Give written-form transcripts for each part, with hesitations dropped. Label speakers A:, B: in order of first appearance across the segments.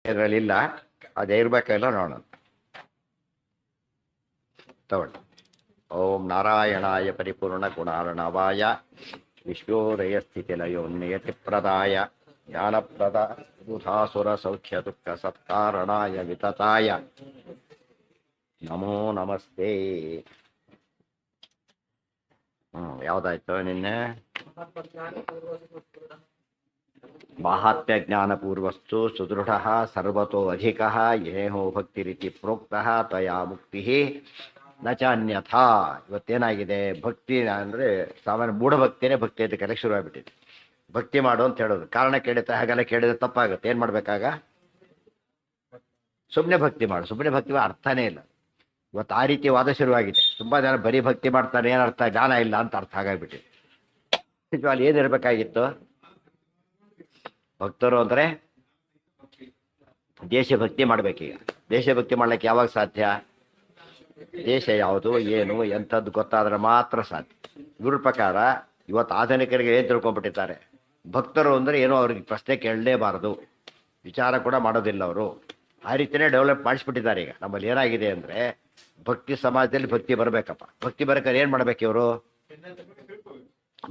A: ಇದರಲ್ಲಿಲ್ಲ, ಅದೇ ಇರ್ಬೇಕಲ್ಲ ನೋಡೋಣ. ತಗೊಳ್ಳಿ. ಓಂ ನಾರಾಯಣಾಯ ಪರಿಪೂರ್ಣ ಗುಣಾರ್ಣವಾಯ ವಿಶ್ವೋದಯ ಸ್ಥಿತಿಲಯೋ ನಿಯತಿಪ್ರದಾಯ ಜ್ಞಾನಪ್ರದ ಬುಧಾಸುರ ಸೌಖ್ಯ ದುಃಖ ಸತ್ಕಾರಣಾಯ ವಿತತಾಯ ನಮೋ ನಮಸ್ತೆ. ಯಾವುದಾಯ್ತು ನಿನ್ನೆ? ಮಾಹಾತ್ಮ್ಯ ಜ್ಞಾನಪೂರ್ವಸ್ತು ಸುದೃಢ ಸರ್ವತೋ ಅಧಿಕ ಏಹೋ ಭಕ್ತಿ ರೀತಿ ಪ್ರೋಕ್ತ ತ್ವಯಾ ಮುಕ್ತಿ ನ ಚ ಅನ್ಯಥಾ. ಇವತ್ತೇನಾಗಿದೆ, ಭಕ್ತಿ ಅಂದರೆ ಸಾಮಾನ್ಯ ಮೂಢಭಕ್ತಿನೇ ಭಕ್ತಿ ಅಂತ ಕರೆಕ್ಟ್ ಶುರುವಾಗ್ಬಿಟ್ಟಿದೆ. ಭಕ್ತಿ ಮಾಡು ಅಂತ ಹೇಳೋದು, ಕಾರಣ ಕೇಳುತ್ತೆ, ಹಾಗೆಲ್ಲ ಕೇಳಿದ್ರೆ ತಪ್ಪಾಗುತ್ತೆ. ಏನು ಮಾಡಬೇಕಾಗ? ಸುಮ್ಮನೆ ಭಕ್ತಿ ಮಾಡು. ಸುಮ್ಮನೆ ಭಕ್ತಿ ಅರ್ಥನೇ ಇಲ್ಲ. ಇವತ್ತು ಆ ರೀತಿ ವಾದ ಶುರುವಾಗಿದೆ. ತುಂಬ ಜನ ಬರೀ ಭಕ್ತಿ ಮಾಡ್ತಾರೆ, ಏನರ್ಥ? ಜ್ಞಾನ ಇಲ್ಲ ಅಂತ ಅರ್ಥ ಆಗಾಗ್ಬಿಟ್ಟಿದೆ. ನಿಜವಾಗ್ಲೂ ಏನಿರಬೇಕಾಗಿತ್ತು? ಭಕ್ತರು ಅಂದರೆ ದೇಶಭಕ್ತಿ ಮಾಡಬೇಕೀಗ. ದೇಶಭಕ್ತಿ ಮಾಡ್ಲಿಕ್ಕೆ ಯಾವಾಗ ಸಾಧ್ಯ? ದೇಶ ಯಾವುದು, ಏನು, ಎಂಥದ್ದು ಗೊತ್ತಾದ್ರೆ ಮಾತ್ರ ಸಾಧ್ಯ. ಇವ್ರ ಪ್ರಕಾರ ಇವತ್ತು ಆಧುನಿಕರಿಗೆ ಏನು ತಿಳ್ಕೊಂಡ್ಬಿಟ್ಟಿದ್ದಾರೆ? ಭಕ್ತರು ಅಂದರೆ ಏನೋ ಅವ್ರಿಗೆ ಪ್ರಶ್ನೆ ಕೇಳಲೇಬಾರದು, ವಿಚಾರ ಕೂಡ ಮಾಡೋದಿಲ್ಲ ಅವರು. ಆ ರೀತಿಯೇ ಡೆವಲಪ್ ಮಾಡಿಸ್ಬಿಟ್ಟಿದ್ದಾರೆ. ಈಗ ನಮ್ಮಲ್ಲಿ ಏನಾಗಿದೆ ಅಂದರೆ, ಭಕ್ತಿ ಸಮಾಜದಲ್ಲಿ ಭಕ್ತಿ ಬರಬೇಕಪ್ಪ. ಭಕ್ತಿ ಬರಬೇಕಾದ್ರೆ ಏನು ಮಾಡ್ಬೇಕು ಇವರು?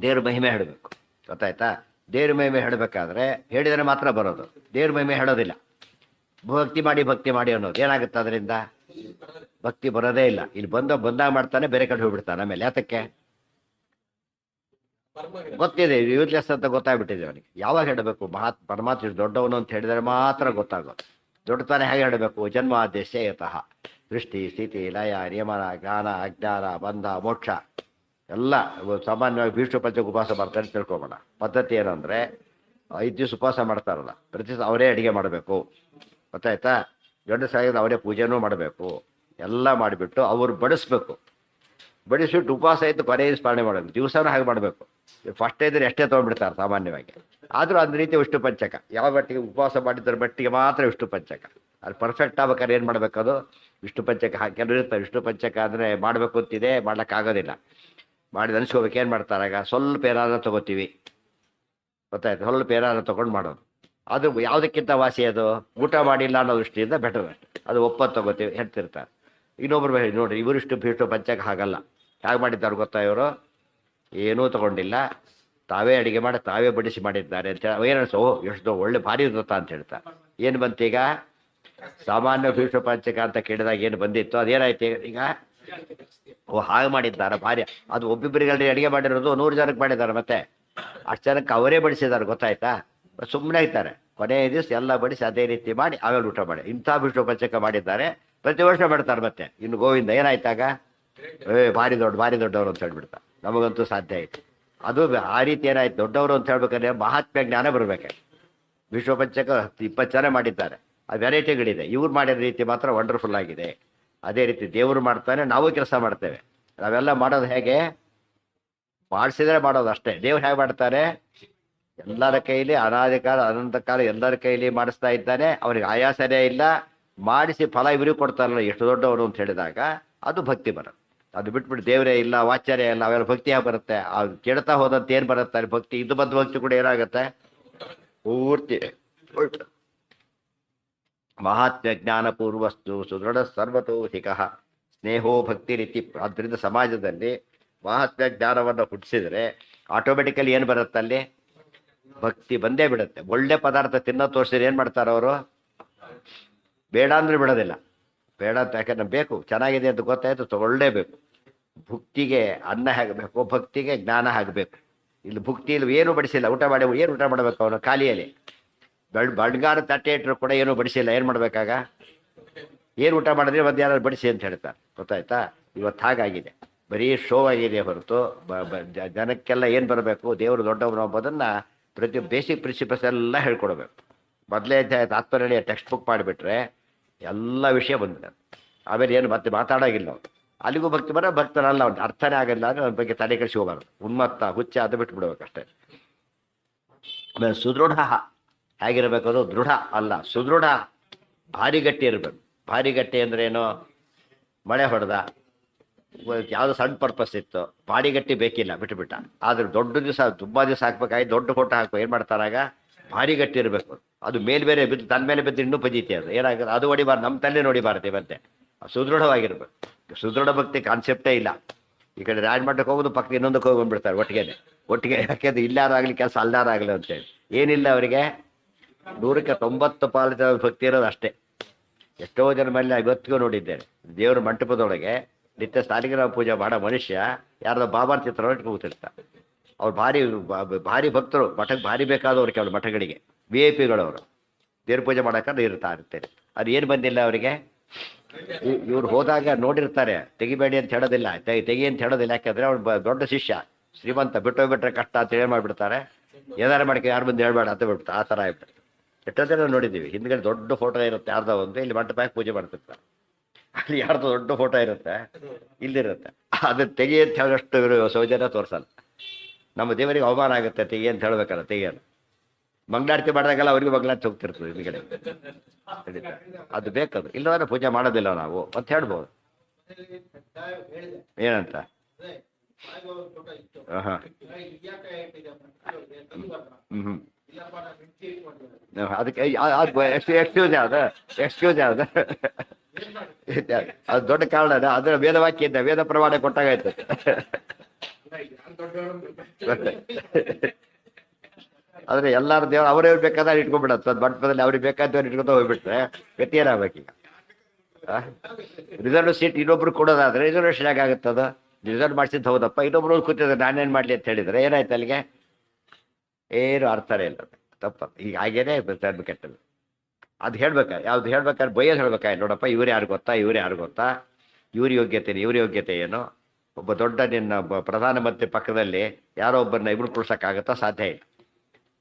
A: ದೇವ್ರ ಮಹಿಮೆ ಹೇಳಬೇಕು. ಗೊತ್ತಾಯ್ತಾ? ದೇವ್ರ ಮಹಿಮೆ ಹೇಳಬೇಕಾದ್ರೆ ಹೇಳಿದರೆ ಮಾತ್ರ ಬರೋದು, ದೇವ್ರ ಮಹಿಮೆ ಹೇಳೋದಿಲ್ಲ. ಭಕ್ತಿ ಮಾಡಿ ಅನ್ನೋದು ಏನಾಗುತ್ತೆ? ಅದರಿಂದ ಭಕ್ತಿ ಬರೋದೇ ಇಲ್ಲ. ಇಲ್ಲಿ ಬಂದಾಗ ಮಾಡ್ತಾನೆ, ಬೇರೆ ಕಡೆ ಹೋಗ್ಬಿಡ್ತಾನೆ. ಆಮೇಲೆ ಯಾತಕ್ಕೆ? ಗೊತ್ತಿದೆ, ಯೂತ್ಲೆಸ್ ಅಂತ ಗೊತ್ತಾಗ್ಬಿಟ್ಟಿದೆ ಅವನಿಗೆ. ಯಾವಾಗ ಹೇಳಬೇಕು? ಪರಮಾತ್ಮ ದೊಡ್ಡವನು ಅಂತ ಹೇಳಿದರೆ ಮಾತ್ರ ಗೊತ್ತಾಗೋದು. ದೊಡ್ಡತಾನೆ ಹೇಗೆ ಹೇಳಬೇಕು? ಜನ್ಮಾದೇಶ ಯತಃ ಸೃಷ್ಟಿ ಸ್ಥಿತಿ ಲಯ ನಿಯಮನ ಜ್ಞಾನ ಅಜ್ಞಾನ ಬಂಧ ಮೋಕ್ಷ ಎಲ್ಲ ಸಾಮಾನ್ಯವಾಗಿ ವಿಷ್ಣು ಪಂಚಕ ಉಪವಾಸ ಮಾಡ್ತಾರೆ ತಿಳ್ಕೊಬೋಣ. ಪದ್ಧತಿ ಏನಂದರೆ, 5 ದಿವಸ ಉಪವಾಸ ಮಾಡ್ತಾರಲ್ಲ, ಪ್ರತಿ ಅವರೇ ಅಡುಗೆ ಮಾಡಬೇಕು. ಗೊತ್ತಾಯ್ತಾ? ಗಂಡು ಸಾಯಿದ ಅವರೇ ಪೂಜೆನೂ ಮಾಡಬೇಕು. ಎಲ್ಲ ಮಾಡಿಬಿಟ್ಟು ಅವ್ರು ಬಡಿಸ್ಬೇಕು. ಬಡಿಸ್ಬಿಟ್ಟು ಉಪವಾಸ ಆಯಿತು ಕೊನೆ ದಿವಸ ಪಾಲನೆ ಮಾಡಬೇಕು. ದಿವಸನೂ ಹಾಗೆ ಮಾಡಬೇಕು. ಫಸ್ಟ್ ಇದ್ರೆ ಎಷ್ಟೇ ತೊಗೊಂಡ್ಬಿಡ್ತಾರೆ ಸಾಮಾನ್ಯವಾಗಿ. ಆದರೂ ಒಂದು ರೀತಿ ವಿಷ್ಣು ಪಂಚಕ, ಯಾವ ಮಟ್ಟಿಗೆ ಉಪವಾಸ ಮಾಡಿದ್ರ ಮಟ್ಟಿಗೆ ಮಾತ್ರ ವಿಷ್ಣು ಪಂಚಕ. ಅದು ಪರ್ಫೆಕ್ಟ್ ಆಗ್ಬೇಕಾದ್ರೆ ಏನು ಮಾಡಬೇಕದು? ವಿಷ್ಣು ಪಂಚಕ ಕೆಲವರು ಇರ್ತಾರೆ. ವಿಷ್ಣು ಪಂಚಕ ಅಂದರೆ ಮಾಡಬೇಕು ಅಂತಿದೆ, ಮಾಡ್ಲಿಕ್ಕಾಗೋದಿಲ್ಲ. ಮಾಡಿದ ಅನ್ಸ್ಕೋಬೇಕು. ಏನು ಮಾಡ್ತಾರಾಗ? ಸ್ವಲ್ಪ ಏನಾದ್ರು ತೊಗೋತೀವಿ. ಗೊತ್ತಾಯ್ತು? ಸ್ವಲ್ಪ ಏನಾದ್ರು ತೊಗೊಂಡು ಮಾಡೋದು. ಅದು ಯಾವುದಕ್ಕಿಂತ ವಾಸಿ ಅದು? ಊಟ ಮಾಡಿಲ್ಲ ಅನ್ನೋ ದೃಷ್ಟಿಯಿಂದ ಬೆಟರ್. ಅದು ಒಪ್ಪತ್ತು ತೊಗೋತೀವಿ ಹೇಳ್ತಿರ್ತಾರೆ. ಇನ್ನೊಬ್ರು ಹೇಳಿ ನೋಡಿ, ಇವರಿಷ್ಟು ವಿಷ್ಣು ಪಂಚಕ ಹಾಗಲ್ಲ. ಹೇಗೆ ಮಾಡಿದ್ದಾರೆ ಗೊತ್ತಾ? ಇವರು ಏನೂ ತೊಗೊಂಡಿಲ್ಲ, ತಾವೇ ಅಡುಗೆ ಮಾಡಿ ತಾವೇ ಬಡಿಸಿ ಮಾಡಿದ್ದಾರೆ ಅಂತ ಹೇಳಿ ಏನನ್ಸೋ, ಎಷ್ಟು ಒಳ್ಳೆ ಭಾರಿ ಗೊತ್ತಾ ಅಂತ ಹೇಳ್ತಾರೆ. ಏನು ಬಂತೀಗ? ಸಾಮಾನ್ಯ ವಿಷ್ಣು ಪಂಚಕ ಅಂತ ಕೇಳಿದಾಗ ಏನು ಬಂದಿತ್ತು ಅದೇನಾಯ್ತು ಈಗ? ಹಾಗೆ ಮಾಡಿದ್ದಾರೆ ಭಾರಿ. ಅದು ಒಬ್ಬೊಬ್ಬರಿಗೆ ಅಡುಗೆ ಮಾಡಿರೋದು 100 ಜನಕ್ಕೆ ಮಾಡಿದ್ದಾರೆ. ಮತ್ತೆ ಅಷ್ಟು ಜನಕ್ಕೆ ಅವರೇ ಬಡಿಸಿದ್ದಾರೆ. ಗೊತ್ತಾಯ್ತಾ? ಸುಮ್ಮನೆ ಇರ್ತಾರೆ. ಕೊನೆಯ ದಿವಸ ಎಲ್ಲ ಬಡಿಸಿ ಅದೇ ರೀತಿ ಮಾಡಿ ಆಮೇಲೆ ಊಟ ಮಾಡಿ. ಇಂಥ ವಿಷ್ಣು ಪಂಚಕ ಮಾಡಿದ್ದಾರೆ. ಪ್ರತಿ ವರ್ಷ ಮಾಡ್ತಾರೆ. ಮತ್ತೆ ಇನ್ನು ಗೋವಿಂದ ಏನಾಯ್ತಾಗ? ಭಾರಿ ದೊಡ್ಡವರು ಅಂತ ಹೇಳ್ಬಿಡ್ತಾರೆ. ನಮಗಂತೂ ಸಾಧ್ಯ ಆಯಿತು. ಅದು ಆ ರೀತಿ ಏನಾಯ್ತು? ದೊಡ್ಡವರು ಅಂತ ಹೇಳ್ಬೇಕಾದ್ರೆ ಮಹಾತ್ಮ್ಯ ಜ್ಞಾನ ಬರಬೇಕು. ವಿಶ್ವ ಪಂಚಕ 20 ಜನ ಮಾಡಿದ್ದಾರೆ. ಆ ವೆರೈಟಿಗಳಿದೆ. ಇವ್ರು ಮಾಡಿದ ರೀತಿ ಮಾತ್ರ ವಂಡರ್ಫುಲ್ ಆಗಿದೆ. ಅದೇ ರೀತಿ ದೇವರು ಮಾಡ್ತಾನೆ, ನಾವು ಕೆಲಸ ಮಾಡ್ತೇವೆ. ನಾವೆಲ್ಲ ಮಾಡೋದು ಹೇಗೆ? ಮಾಡಿಸಿದ್ರೆ ಮಾಡೋದು ಅಷ್ಟೇ. ದೇವ್ರು ಹೇಗೆ ಮಾಡ್ತಾರೆ? ಎಲ್ಲರ ಕೈಲಿ ಅನಾದಿ ಕಾಲ ಅನಂತ ಕಾಲ ಎಲ್ಲರ ಕೈಲಿ ಮಾಡಿಸ್ತಾ ಇದ್ದಾನೆ. ಅವ್ರಿಗೆ ಆಯಾಸನೇ ಇಲ್ಲ. ಮಾಡಿಸಿ ಫಲ ಇವರಿಗೂ ಕೊಡ್ತಾರಲ್ಲ, ಎಷ್ಟು ದೊಡ್ಡವರು ಅಂತ ಹೇಳಿದಾಗ ಅದು ಭಕ್ತಿ ಬರುತ್ತೆ. ಅದು ಬಿಟ್ಬಿಟ್ಟು ದೇವರೇ ಇಲ್ಲ, ವಾಚ್ಯರೇ ಇಲ್ಲ, ಅವೆಲ್ಲ ಭಕ್ತಿ ಯಾಕೆ ಬರುತ್ತೆ? ಅದು ಕೇಳ್ತಾ ಹೋದಂತ ಏನು ಬರುತ್ತೆ ಭಕ್ತಿ? ಇದು ಬಂದ ಭಕ್ತಿ ಕೂಡ ಏನಾಗುತ್ತೆ? ಪೂರ್ತಿ ಮಹಾತ್ಮ್ಯ ಜ್ಞಾನಪೂರ್ವಸ್ತು ಸುದೃಢ ಸರ್ವತೋಧಿಕ ಸ್ನೇಹೋ ಭಕ್ತಿ ರೀತಿ. ಆದ್ದರಿಂದ ಸಮಾಜದಲ್ಲಿ ಮಹಾತ್ಮ್ಯ ಜ್ಞಾನವನ್ನು ಹುಟ್ಟಿಸಿದ್ರೆ ಆಟೋಮೆಟಿಕಲಿ ಏನು ಬರುತ್ತೆ? ಅಲ್ಲಿ ಭಕ್ತಿ ಬಂದೇ ಬಿಡುತ್ತೆ. ಒಳ್ಳೆ ಪದಾರ್ಥ ತಿನ್ನೋ ತೋರಿಸಿದ್ರೆ ಏನು ಮಾಡ್ತಾರೆ ಅವರು? ಬೇಡ ಅಂದ್ರೆ ಬಿಡೋದಿಲ್ಲ. ಬೇಡ ಅಂತ ಯಾಕಂದ್ರೆ ಬೇಕು, ಚೆನ್ನಾಗಿದೆ ಅಂತ ಗೊತ್ತಾಯ್ತು ತಗೊಳ್ಳೇಬೇಕು. ಭಕ್ತಿಗೆ ಅನ್ನ ಆಗಬೇಕು, ಭಕ್ತಿಗೆ ಜ್ಞಾನ ಆಗಬೇಕು. ಇಲ್ಲಿ ಭಕ್ತಿ ಇಲ್ಲಿ ಏನೂ ಬಡಿಸಿಲ್ಲ. ಊಟ ಮಾಡಿ ಏನು ಊಟ ಮಾಡಬೇಕು? ಅವನು ಖಾಲಿಯಲ್ಲಿ ಬಡ್ಗಾರ ತಟ್ಟೆ ಇಟ್ಟರು ಕೂಡ ಏನೂ ಬಡಿಸಿಲ್ಲ. ಏನು ಮಾಡಬೇಕಾಗ? ಏನು ಊಟ ಮಾಡಿದ್ರೆ ಮತ್ತೆ ಯಾರು ಬಡಿಸಿ ಅಂತ ಹೇಳ್ತಾರೆ. ಗೊತ್ತಾಯ್ತಾ? ಇವತ್ತು ಹಾಗಾಗಿದೆ. ಬರೀ ಶೋ ಆಗಿದೆ ಹೊರತು ಜನಕ್ಕೆಲ್ಲ ಏನು ಬರಬೇಕು? ದೇವರು ದೊಡ್ಡವನು ಅಂಬೋದನ್ನು ಪ್ರತಿ ಬೇಸಿಕ್ ಪ್ರಿನ್ಸಿಪಲ್ಸ್ ಎಲ್ಲ ಹೇಳ್ಕೊಡ್ಬೇಕು. ಮೊದಲೇ ತಾತ್ಪರ್ಯ ಟೆಕ್ಸ್ಟ್ ಬುಕ್ ಮಾಡಿಬಿಟ್ರೆ ಎಲ್ಲ ವಿಷಯ ಬಂದಿದೆ. ಆಮೇಲೆ ಏನು ಮತ್ತೆ ಮಾತಾಡೋಗಿಲ್ಲ ಅವ್ನು. ಅಲ್ಲಿಗೂ ಭಕ್ತಿ ಭಕ್ತರಲ್ಲ. ಅವ್ನು ಅರ್ಥನೇ ಆಗಲ್ಲ ಅಂದರೆ ಅವ್ನ ಬಗ್ಗೆ ತಲೆ ಕೆಡಿಸಿ ಹೋಗಬಾರ್ದು. ಉನ್ಮತ್ತ ಹುಚ್ಚ ಅದು ಬಿಟ್ಟು ಬಿಡ್ಬೇಕಷ್ಟೇ. ಆಮೇಲೆ ಸುದೃಢ ಹೇಗಿರಬೇಕು? ಅದು ದೃಢ ಅಲ್ಲ, ಸುದೃಢ. ಭಾರಿ ಗಟ್ಟಿ ಇರಬೇಕು. ಭಾರಿ ಗಟ್ಟಿ ಅಂದ್ರೆ ಏನು? ಮಳೆ ಹೊಡೆದ, ಯಾವುದೋ ಸಣ್ಣ ಪರ್ಪಸ್ ಇತ್ತು, ಬಾಡಿ ಗಟ್ಟಿ ಬೇಕಿಲ್ಲ, ಬಿಟ್ಟುಬಿಟ್ಟ. ಆದರೆ ದೊಡ್ಡ ದಿವಸ ತುಂಬ ದಿವಸ ಹಾಕ್ಬೇಕಾಗಿ ದೊಡ್ಡ ಕೊಟ್ಟು ಹಾಕ್ಬೇಕು. ಏನು ಮಾಡ್ತಾರಾಗ? ಭಾರಿ ಗಟ್ಟಿ ಇರಬೇಕು. ಅದು ಮೇಲ್ಬೇರೆ ಬಿದ್ದು ತನ್ನ ಮೇಲೆ ಬಿದ್ದು ಇನ್ನೂ ಪಜೀತಿ ಅದು ಏನಾಗುತ್ತೆ, ಅದು ಹೊಡಿಬಾರ್ದು, ನಮ್ಮ ತಲೆ ನೋಡಿಬಾರ್ದು ಮತ್ತೆ. ಸುದೃಢವಾಗಿರ್ಬೇಕು. ಸುದೃಢ ಭಕ್ತಿ ಕಾನ್ಸೆಪ್ಟೇ ಇಲ್ಲ. ಈ ಕಡೆ ರಾಜಮಠಕ್ಕೆ ಹೋಗೋದು ಪಕ್ಕ ಇನ್ನೊಂದಕ್ಕೆ ಹೋಗಿ ಬಂದ್ಬಿಡ್ತಾರೆ ಒಟ್ಟಿಗೆ ಯಾಕೆಂದ್ರೆ ಇಲ್ಲಾರಾಗಲಿ ಕೆಲಸ ಅಲ್ಲಾರಾಗಲಿ ಅಂತೇಳಿ. ಏನಿಲ್ಲ ಅವರಿಗೆ 100ಕ್ಕೆ 90% ಭಕ್ತಿ ಇರೋದು ಅಷ್ಟೇ. ಎಷ್ಟೋ ಜನ ಮೇಲೆ ಇವತ್ತಿಗೂ ನೋಡಿದ್ದೇನೆ, ದೇವರ ಮಂಟಪದೊಳಗೆ ನಿತ್ಯ ಸಾಲಿಗ್ರಾಮ ಪೂಜೆ ಮಾಡೋ ಮನುಷ್ಯ ಯಾರ್ದೋ ಬಾಬಾರ ಚಿತ್ರ ಇಟ್ಕೊಂಡು ಕೂತಿರ್ತಾರೆ. ಅವ್ರು ಭಾರಿ ಭಕ್ತರು, ಮಠಕ್ಕೆ ಭಾರಿ ಬೇಕಾದವ್ರು ಕೆಲವು ಮಠಗಳಿಗೆ VIP ಗಳವರು ದೇವ್ರ ಪೂಜೆ ಮಾಡೋಕ್ಕಂದ್ರೆ ಇರ್ತಾರೆ. ಅದು ಏನು ಬಂದಿಲ್ಲ ಅವರಿಗೆ. ಇವ್ರು ಹೋದಾಗ ನೋಡಿರ್ತಾರೆ, ತೆಗಿಬೇಡಿ ಅಂತ ಹೇಳೋದಿಲ್ಲ, ತೆಗಿ ಅಂತ ಹೇಳೋದಿಲ್ಲ. ಯಾಕೆಂದರೆ ಅವ್ರು ದೊಡ್ಡ ಶಿಷ್ಯ, ಶ್ರೀಮಂತ, ಬಿಟ್ಟೋಗ್ಬಿಟ್ರೆ ಕಷ್ಟ ಅಂತ ಹೇಳಿ ಮಾಡಿಬಿಡ್ತಾರೆ. ಏನಾರು ಮಾಡ್ಕೊ ಯಾರು ಬಂದು ಹೇಳ್ಬೇಡ ಅಂತ ಬಿಡ್ತಾರೆ. ಆ ಥರ ಆಗ್ಬಿಡ್ತಾರೆ. ಎಷ್ಟೋ ಜನ ನೋಡಿದ್ದೀವಿ, ಹಿಂದ್ಗಡೆ ದೊಡ್ಡ ಫೋಟೋ ಇರುತ್ತೆ ಯಾರ್ದೋ ಒಂದು, ಇಲ್ಲಿ ಮಂಟಪಕ್ಕೆ ಪೂಜೆ ಮಾಡ್ತಿರ್ತಾರೆ. ಅಲ್ಲಿ ಯಾರ್ದೋ ದೊಡ್ಡ ಫೋಟೋ ಇರುತ್ತೆ, ಇಲ್ಲಿರುತ್ತೆ. ಅದನ್ನು ತೆಗಿ ಅಂತ ಹೇಳೋಷ್ಟು ಇವರು ಸೌಜನ್ಯ ತೋರಿಸಲ್ಲ. ನಮ್ಮ ದೇವರಿಗೆ ಅವಮಾನ ಆಗುತ್ತೆ ತೆಗಿ ಅಂತ ಹೇಳ್ಬೇಕಲ್ಲ, ತೆಗಿಯೋದು. ಮಂಗಳಾರತಿ ಮಾಡಿದಾಗೆಲ್ಲ ಅವ್ರಿಗೆ ಮಂಗಳಾರತಿ ಹೋಗ್ತಿರ್ತದೆ ಹಿಂದ್ಗಡೆ. ಅದು ಬೇಕದು, ಇಲ್ಲದ್ರೆ ಪೂಜೆ ಮಾಡೋದಿಲ್ಲ ನಾವು ಅಂತ ಹೇಳ್ಬೋದು. ಏನಂತ ಹಾಂ ಅದಕ್ಕೆ ಎಕ್ಸ್ಕ್ಯೂಸ್ ಯಾವ್ದು ಅದು ದೊಡ್ಡ ಕಾರಣ. ಅದರ ವೇದವಾಕ್ಯ ಇದ್ದ ವೇದ ಪ್ರಮಾಣ ಕೊಟ್ಟಾಗಾಯ್ತು. ಆದರೆ ಎಲ್ಲಾರು ದೇವ್ರು ಅವರೇ ಬೇಕಾದ್ರೆ ಇಟ್ಕೊಂಡ್ಬಿಡತ್ತೆ. ಅದು ಮಂಟಪದಲ್ಲಿ ಅವ್ರಿಗೆ ಬೇಕಾದವ್ರು ಇಟ್ಕೊತ ಹೋಗ್ಬಿಟ್ರೆ ಗತಿ ಏನಾಗಬೇಕೀಗ. ರಿಸರ್ವ್ ಸೀಟ್ ಇನ್ನೊಬ್ರು ಕೊಡೋದಾದ್ರೆ ರಿಸರ್ವೇಷನ್ ಆಗುತ್ತದ. ರಿಸರ್ವ್ ಮಾಡಿಸಿದ್ದು ಹೌದಪ್ಪ, ಇನ್ನೊಬ್ರು ಕೂತಿದ್ರೆ ನಾನೇನು ಮಾಡಲಿ ಅಂತ ಹೇಳಿದರೆ ಏನಾಯ್ತು ಅಲ್ಲಿಗೆ? ಏನು ಅರ್ಥನೇ ಇಲ್ಲ, ತಪ್ಪ. ಈಗ ಹಾಗೇನೆ ಕೆಟ್ಟದ್ದು. ಅದು ಯಾವ್ದು ಹೇಳ್ಬೇಕಾದ್ರೆ ಬೈಯೋದು ಹೇಳ್ಬೇಕಾಯ್ತು. ನೋಡಪ್ಪ ಇವ್ರು ಯಾರು ಗೊತ್ತಾ, ಇವ್ರ ಯೋಗ್ಯತೆ ಏನು? ಒಬ್ಬ ದೊಡ್ಡ ನಿನ್ನ ಪ್ರಧಾನಮಂತ್ರಿ ಪಕ್ಕದಲ್ಲಿ ಯಾರೋ ಒಬ್ಬರನ್ನ ಇಬ್ರು ಕೂರ್ಸೋಕ್ಕಾಗುತ್ತಾ? ಸಾಧ್ಯ ಇಲ್ಲ.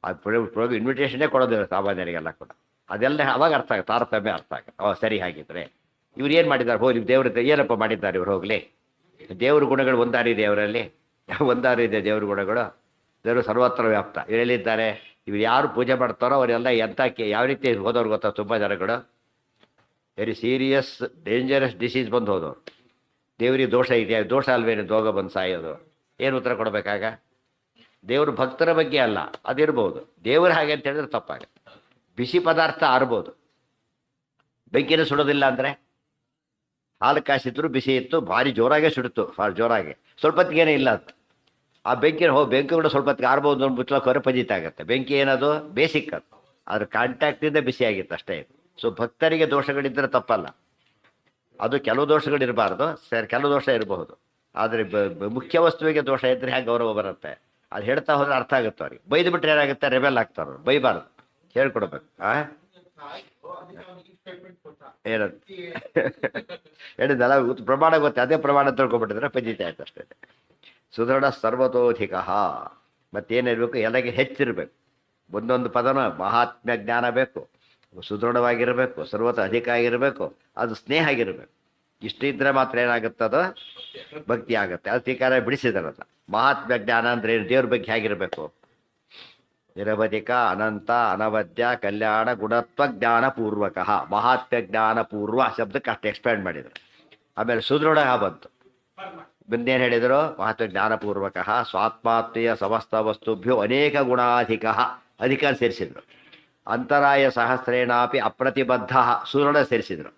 A: ಅದು ಇನ್ವಿಟೇಷನ್ನೇ ಕೊಡೋದಿಲ್ಲ ಸಾಮಾನ್ಯರಿಗೆಲ್ಲ ಕೂಡ. ಅದೆಲ್ಲ ಅವಾಗ ಅರ್ಥ ಆಗುತ್ತೆ, ತಾರತಮ್ಯ ಅರ್ಥ ಆಗುತ್ತೆ. ಸರಿ, ಹಾಗಿದ್ರೆ ಇವ್ರು ಏನು ಮಾಡಿದ್ದಾರೆ? ಹೋಗಿ ದೇವ್ರ ಏನಪ್ಪ ಮಾಡಿದ್ದಾರೆ ಇವ್ರು? ಹೋಗಲಿ, ದೇವ್ರ ಗುಣಗಳು ಒಂದಾರಿದೆ ಅವರಲ್ಲಿ, ಒಂದಾರಿದೆ ದೇವ್ರ ಗುಣಗಳು. ದೇವರು ಸರ್ವತ್ರ ವ್ಯಾಪ್ತ. ಇವರೆಲ್ಲಿದ್ದಾರೆ? ಇವ್ರು ಯಾರು ಪೂಜೆ ಮಾಡ್ತಾರೋ ಅವರೆಲ್ಲ ಎಂತಕ್ಕೆ ಯಾವ ರೀತಿ ಹೋದವ್ರು ಗೊತ್ತಾ? ತುಂಬ ಜನಗಳು ವೆರಿ ಸೀರಿಯಸ್ ಡೇಂಜರಸ್ ಡಿಸೀಸ್ ಬಂದು ಹೋದವ್ರು. ದೇವರಿಗೆ ದೋಷ ಇದೆಯಾ? ದೋಷ ಅಲ್ವೇನು ದೋಗ ಬಂದು ಸಾಯೋದು? ಏನು ಉತ್ತರ ಕೊಡಬೇಕಾಗ? ದೇವರು ಭಕ್ತರ ಬಗ್ಗೆ ಅಲ್ಲ, ಅದಿರ್ಬೋದು. ದೇವರು ಹಾಗೆ ಅಂತ ಹೇಳಿದ್ರೆ ತಪ್ಪಾಗುತ್ತೆ. ಬಿಸಿ ಪದಾರ್ಥ ಆರ್ಬೋದು, ಬೆಂಕಿನ ಸುಡೋದಿಲ್ಲ ಅಂದರೆ. ಹಾಲು ಕಾಸಿದ್ರು ಬಿಸಿ ಇತ್ತು, ಭಾರಿ ಜೋರಾಗೆ ಸುಡಿತು, ಜೋರಾಗಿ. ಸ್ವಲ್ಪ ಹೊತ್ತಿಗೇನೇ ಇಲ್ಲ ಅದು. ಆ ಬೆಂಕಿ ಕೂಡ ಸ್ವಲ್ಪ ಹೊತ್ತಿಗೆ ಆರ್ಬೋದು, ಮುಚ್ಚಲಕ್ಕೆ ಹೊರ ಪಜಿತ ಆಗುತ್ತೆ. ಬೆಂಕಿ ಏನದು? ಬೇಸಿಕ್ ಅದು, ಅದ್ರ ಕಾಂಟ್ಯಾಕ್ಟಿಂದ ಬಿಸಿ ಆಗಿತ್ತು ಅಷ್ಟೇ. ಸೊ ಭಕ್ತರಿಗೆ ದೋಷಗಳಿದ್ದರೆ ತಪ್ಪಲ್ಲ. ಅದು ಕೆಲವು ದೋಷಗಳಿರಬಾರ್ದು, ಕೆಲವು ದೋಷ ಇರಬಹುದು. ಆದರೆ ಮುಖ್ಯ ವಸ್ತುವಿಗೆ ದೋಷ ಇದ್ದರೆ ಹೇಗೆ ಗೌರವ ಬರುತ್ತೆ? ಅದು ಹೇಳ್ತಾ ಹೋದ್ರೆ ಅರ್ಥ ಆಗುತ್ತೆ ಅವ್ರಿಗೆ. ಬೈದು ಬಿಟ್ಟರೆ ಏನಾಗುತ್ತೆ? ರೆಬೆಲ್ ಆಗ್ತಾರೆ. ಬೈಬಾರ್ದು, ಹೇಳ್ಕೊಡ್ಬೇಕು. ಏನದು ಹೇಳಿದಲ್ಲ, ಪ್ರಮಾಣ ಗೊತ್ತೆ, ಅದೇ ಪ್ರಮಾಣ ತಿಳ್ಕೊಬಿಟ್ಟಿದ್ರೆ ಪಜಿತ ಆಯ್ತು ಅಷ್ಟೇ. ಸುದೃಢ ಸರ್ವತೋಧಿಕ. ಮತ್ತೇನಿರಬೇಕು? ಎಲ್ಲಗೆ ಹೆಚ್ಚಿರಬೇಕು. ಒಂದೊಂದು ಪದನ ಮಹಾತ್ಮ್ಯ ಜ್ಞಾನ ಬೇಕು, ಸುದೃಢವಾಗಿರಬೇಕು, ಸರ್ವತ ಅಧಿಕ ಆಗಿರಬೇಕು, ಅದು ಸ್ನೇಹ ಆಗಿರಬೇಕು. ಇಷ್ಟು ಇದ್ರೆ ಮಾತ್ರ ಏನಾಗುತ್ತದೋ ಭಕ್ತಿ ಆಗುತ್ತೆ. ಅದು ಟೀಕಾರ ಬಿಡಿಸಿದಾರಲ್ಲ. ಮಹಾತ್ಮ್ಯ ಜ್ಞಾನ ಅಂದ್ರೆ ಏನು? ದೇವ್ರ ಬಗ್ಗೆ ಹೇಗಿರಬೇಕು? ನಿರವಧಿಕ, ಅನಂತ, ಅನವದ್ಯ, ಕಲ್ಯಾಣ, ಗುಣತ್ವ ಜ್ಞಾನ ಪೂರ್ವಕ. ಮಹಾತ್ಮ್ಯ ಜ್ಞಾನ ಪೂರ್ವ ಶಬ್ದಕ್ಕೆ ಅಷ್ಟು ಎಕ್ಸ್ಪ್ಯಾಂಡ್ ಮಾಡಿದರು. ಆಮೇಲೆ ಸುದೃಢ ಬಂತು. ಮುಂದೇನು ಹೇಳಿದರು? ಮಹಾತ್ಮ ಜ್ಞಾನಪೂರ್ವಕ ಸ್ವಾತ್ಮಾತ್ಮೀಯ ಸಮಸ್ತ ವಸ್ತುಭ್ಯೋ ಅನೇಕ ಗುಣಾಧಿಕ, ಅಧಿಕಾರ ಸೇರಿಸಿದ್ರು. ಅಂತರಾಯ ಸಹಸ್ರೇಣಾಪಿ ಅಪ್ರತಿಬದ್ಧ, ಸುದೃಢ ಸೇರಿಸಿದ್ರು.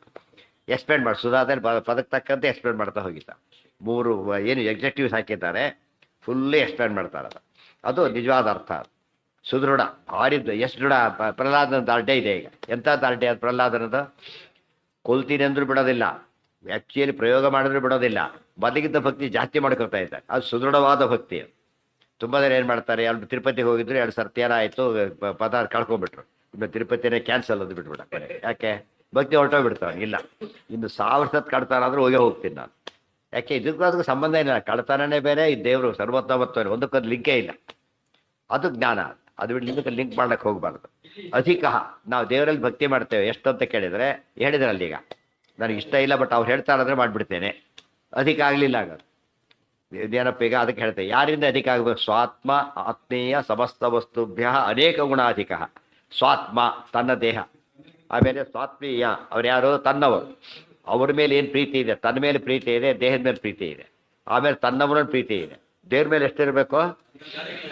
A: ಎಕ್ಸ್ಪ್ಲೇನ್ ಮಾಡಿ ಸುಧಾದಲ್ಲಿ ಪದಕ್ಕೆ ತಕ್ಕಂತೆ ಎಕ್ಸ್ಪ್ಲೇನ್ ಮಾಡ್ತಾ ಹೋಗಿದ್ದ. 3 ಏನು ಎಕ್ಸೆಕ್ಟಿವ್ಸ್ ಹಾಕಿದ್ದಾರೆ, ಫುಲ್ಲಿ ಎಕ್ಸ್ಪ್ಲೇನ್ ಮಾಡ್ತಾರೆ. ಅದು ನಿಜವಾದ ಅರ್ಥ. ಸುದೃಢ ಭಾರಿ ಎಷ್ಟು ದೃಢ. ಪ್ರಹ್ಲಾದನ ದಾರ್ಢ್ಯ ಇದೆ ಈಗ. ಎಂಥ ದಾರ್ಢ್ಯ ಅದು ಪ್ರಹ್ಲಾದನದು? ಕೊಲ್ತೀನಿ ಅಂದ್ರೂ ಬಿಡೋದಿಲ್ಲ, ಆ್ಯಕ್ಚುಲಿ ಪ್ರಯೋಗ ಮಾಡಿದ್ರು ಬಿಡೋದಿಲ್ಲ. ಬದಲಿಗಿದ್ದ ಭಕ್ತಿ ಜಾಸ್ತಿ ಮಾಡ್ಕೊಳ್ತಾ ಇದ್ದಾರೆ. ಅದು ಸುದೃಢವಾದ ಭಕ್ತಿ. ತುಂಬ ಜನ ಏನು ಮಾಡ್ತಾರೆ, ಎರಡು ತಿರುಪತಿಗೆ ಹೋಗಿದ್ರು, 2 ಸರ್ತಿ ಏನಾಯಿತು, ಪದಾರ್ಥ ಕಳ್ಕೊಂಡ್ಬಿಟ್ರು. ಇನ್ನು ತಿರುಪತಿನೇ ಕ್ಯಾನ್ಸಲ್ ಅದು ಬಿಟ್ಬಿಡ. ಯಾಕೆ? ಭಕ್ತಿ ಹೊರಟೋಗ್ಬಿಡ್ತಾವೆ. ಇಲ್ಲ, ಇನ್ನು 1000 ಸತ್ ಕಳ್ತಾನಾದ್ರೂ ಹೋಗ್ತೀನಿ ನಾನು. ಯಾಕೆ? ಇದಕ್ಕೂ ಅದಕ್ಕೂ ಸಂಬಂಧ ಇಲ್ಲ. ಕಳ್ತಾನೇ ಬೇರೆ, ಈ ದೇವರು ಸರ್ವೋತ್ತಮತ್ವ ಒಂದಕ್ಕೊಂದು ಲಿಂಕೇ ಇಲ್ಲ. ಅದು ಜ್ಞಾನ. ಅದು ಬಿಟ್ಟು ಇದಕ್ಕೆ ಲಿಂಕ್ ಮಾಡ್ಲಿಕ್ಕೆ ಹೋಗಬಾರ್ದು. ಅಧಿಕ, ನಾವು ದೇವರಲ್ಲಿ ಭಕ್ತಿ ಮಾಡ್ತೇವೆ ಎಷ್ಟು ಅಂತ ಕೇಳಿದರೆ ಹೇಳಿದ್ರಲ್ಲಿ, ಈಗ ನನಗೆ ಇಷ್ಟ ಇಲ್ಲ ಬಟ್ ಅವ್ರು ಹೇಳ್ತಾರಂದ್ರೆ ಮಾಡಿಬಿಡ್ತೇನೆ. ಅಧಿಕ ಆಗಲಿಲ್ಲ ಆಗೋದು. ಇದೇನಪ್ಪ ಈಗ? ಅದಕ್ಕೆ ಹೇಳ್ತೇವೆ, ಯಾರಿಂದ ಅಧಿಕ ಆಗಬೇಕು? ಸ್ವಾತ್ಮ ಆತ್ಮೀಯ ಸಮಸ್ತ ವಸ್ತುಭ್ಯ ಅನೇಕ ಗುಣಾಧಿಕ. ಸ್ವಾತ್ಮ ತನ್ನ ದೇಹ, ಆಮೇಲೆ ಸ್ವಾತ್ಮೀಯ ಅವ್ರು ಯಾರು? ತನ್ನವರು. ಅವ್ರ ಮೇಲೆ ಏನು ಪ್ರೀತಿ ಇದೆ? ತನ್ನ ಮೇಲೆ ಪ್ರೀತಿ ಇದೆ, ದೇಹದ ಮೇಲೆ ಪ್ರೀತಿ ಇದೆ. ಆಮೇಲೆ ತನ್ನವನ ಪ್ರೀತಿ ಇದೆ. ದೇವ್ರ ಮೇಲೆ ಎಷ್ಟಿರಬೇಕು?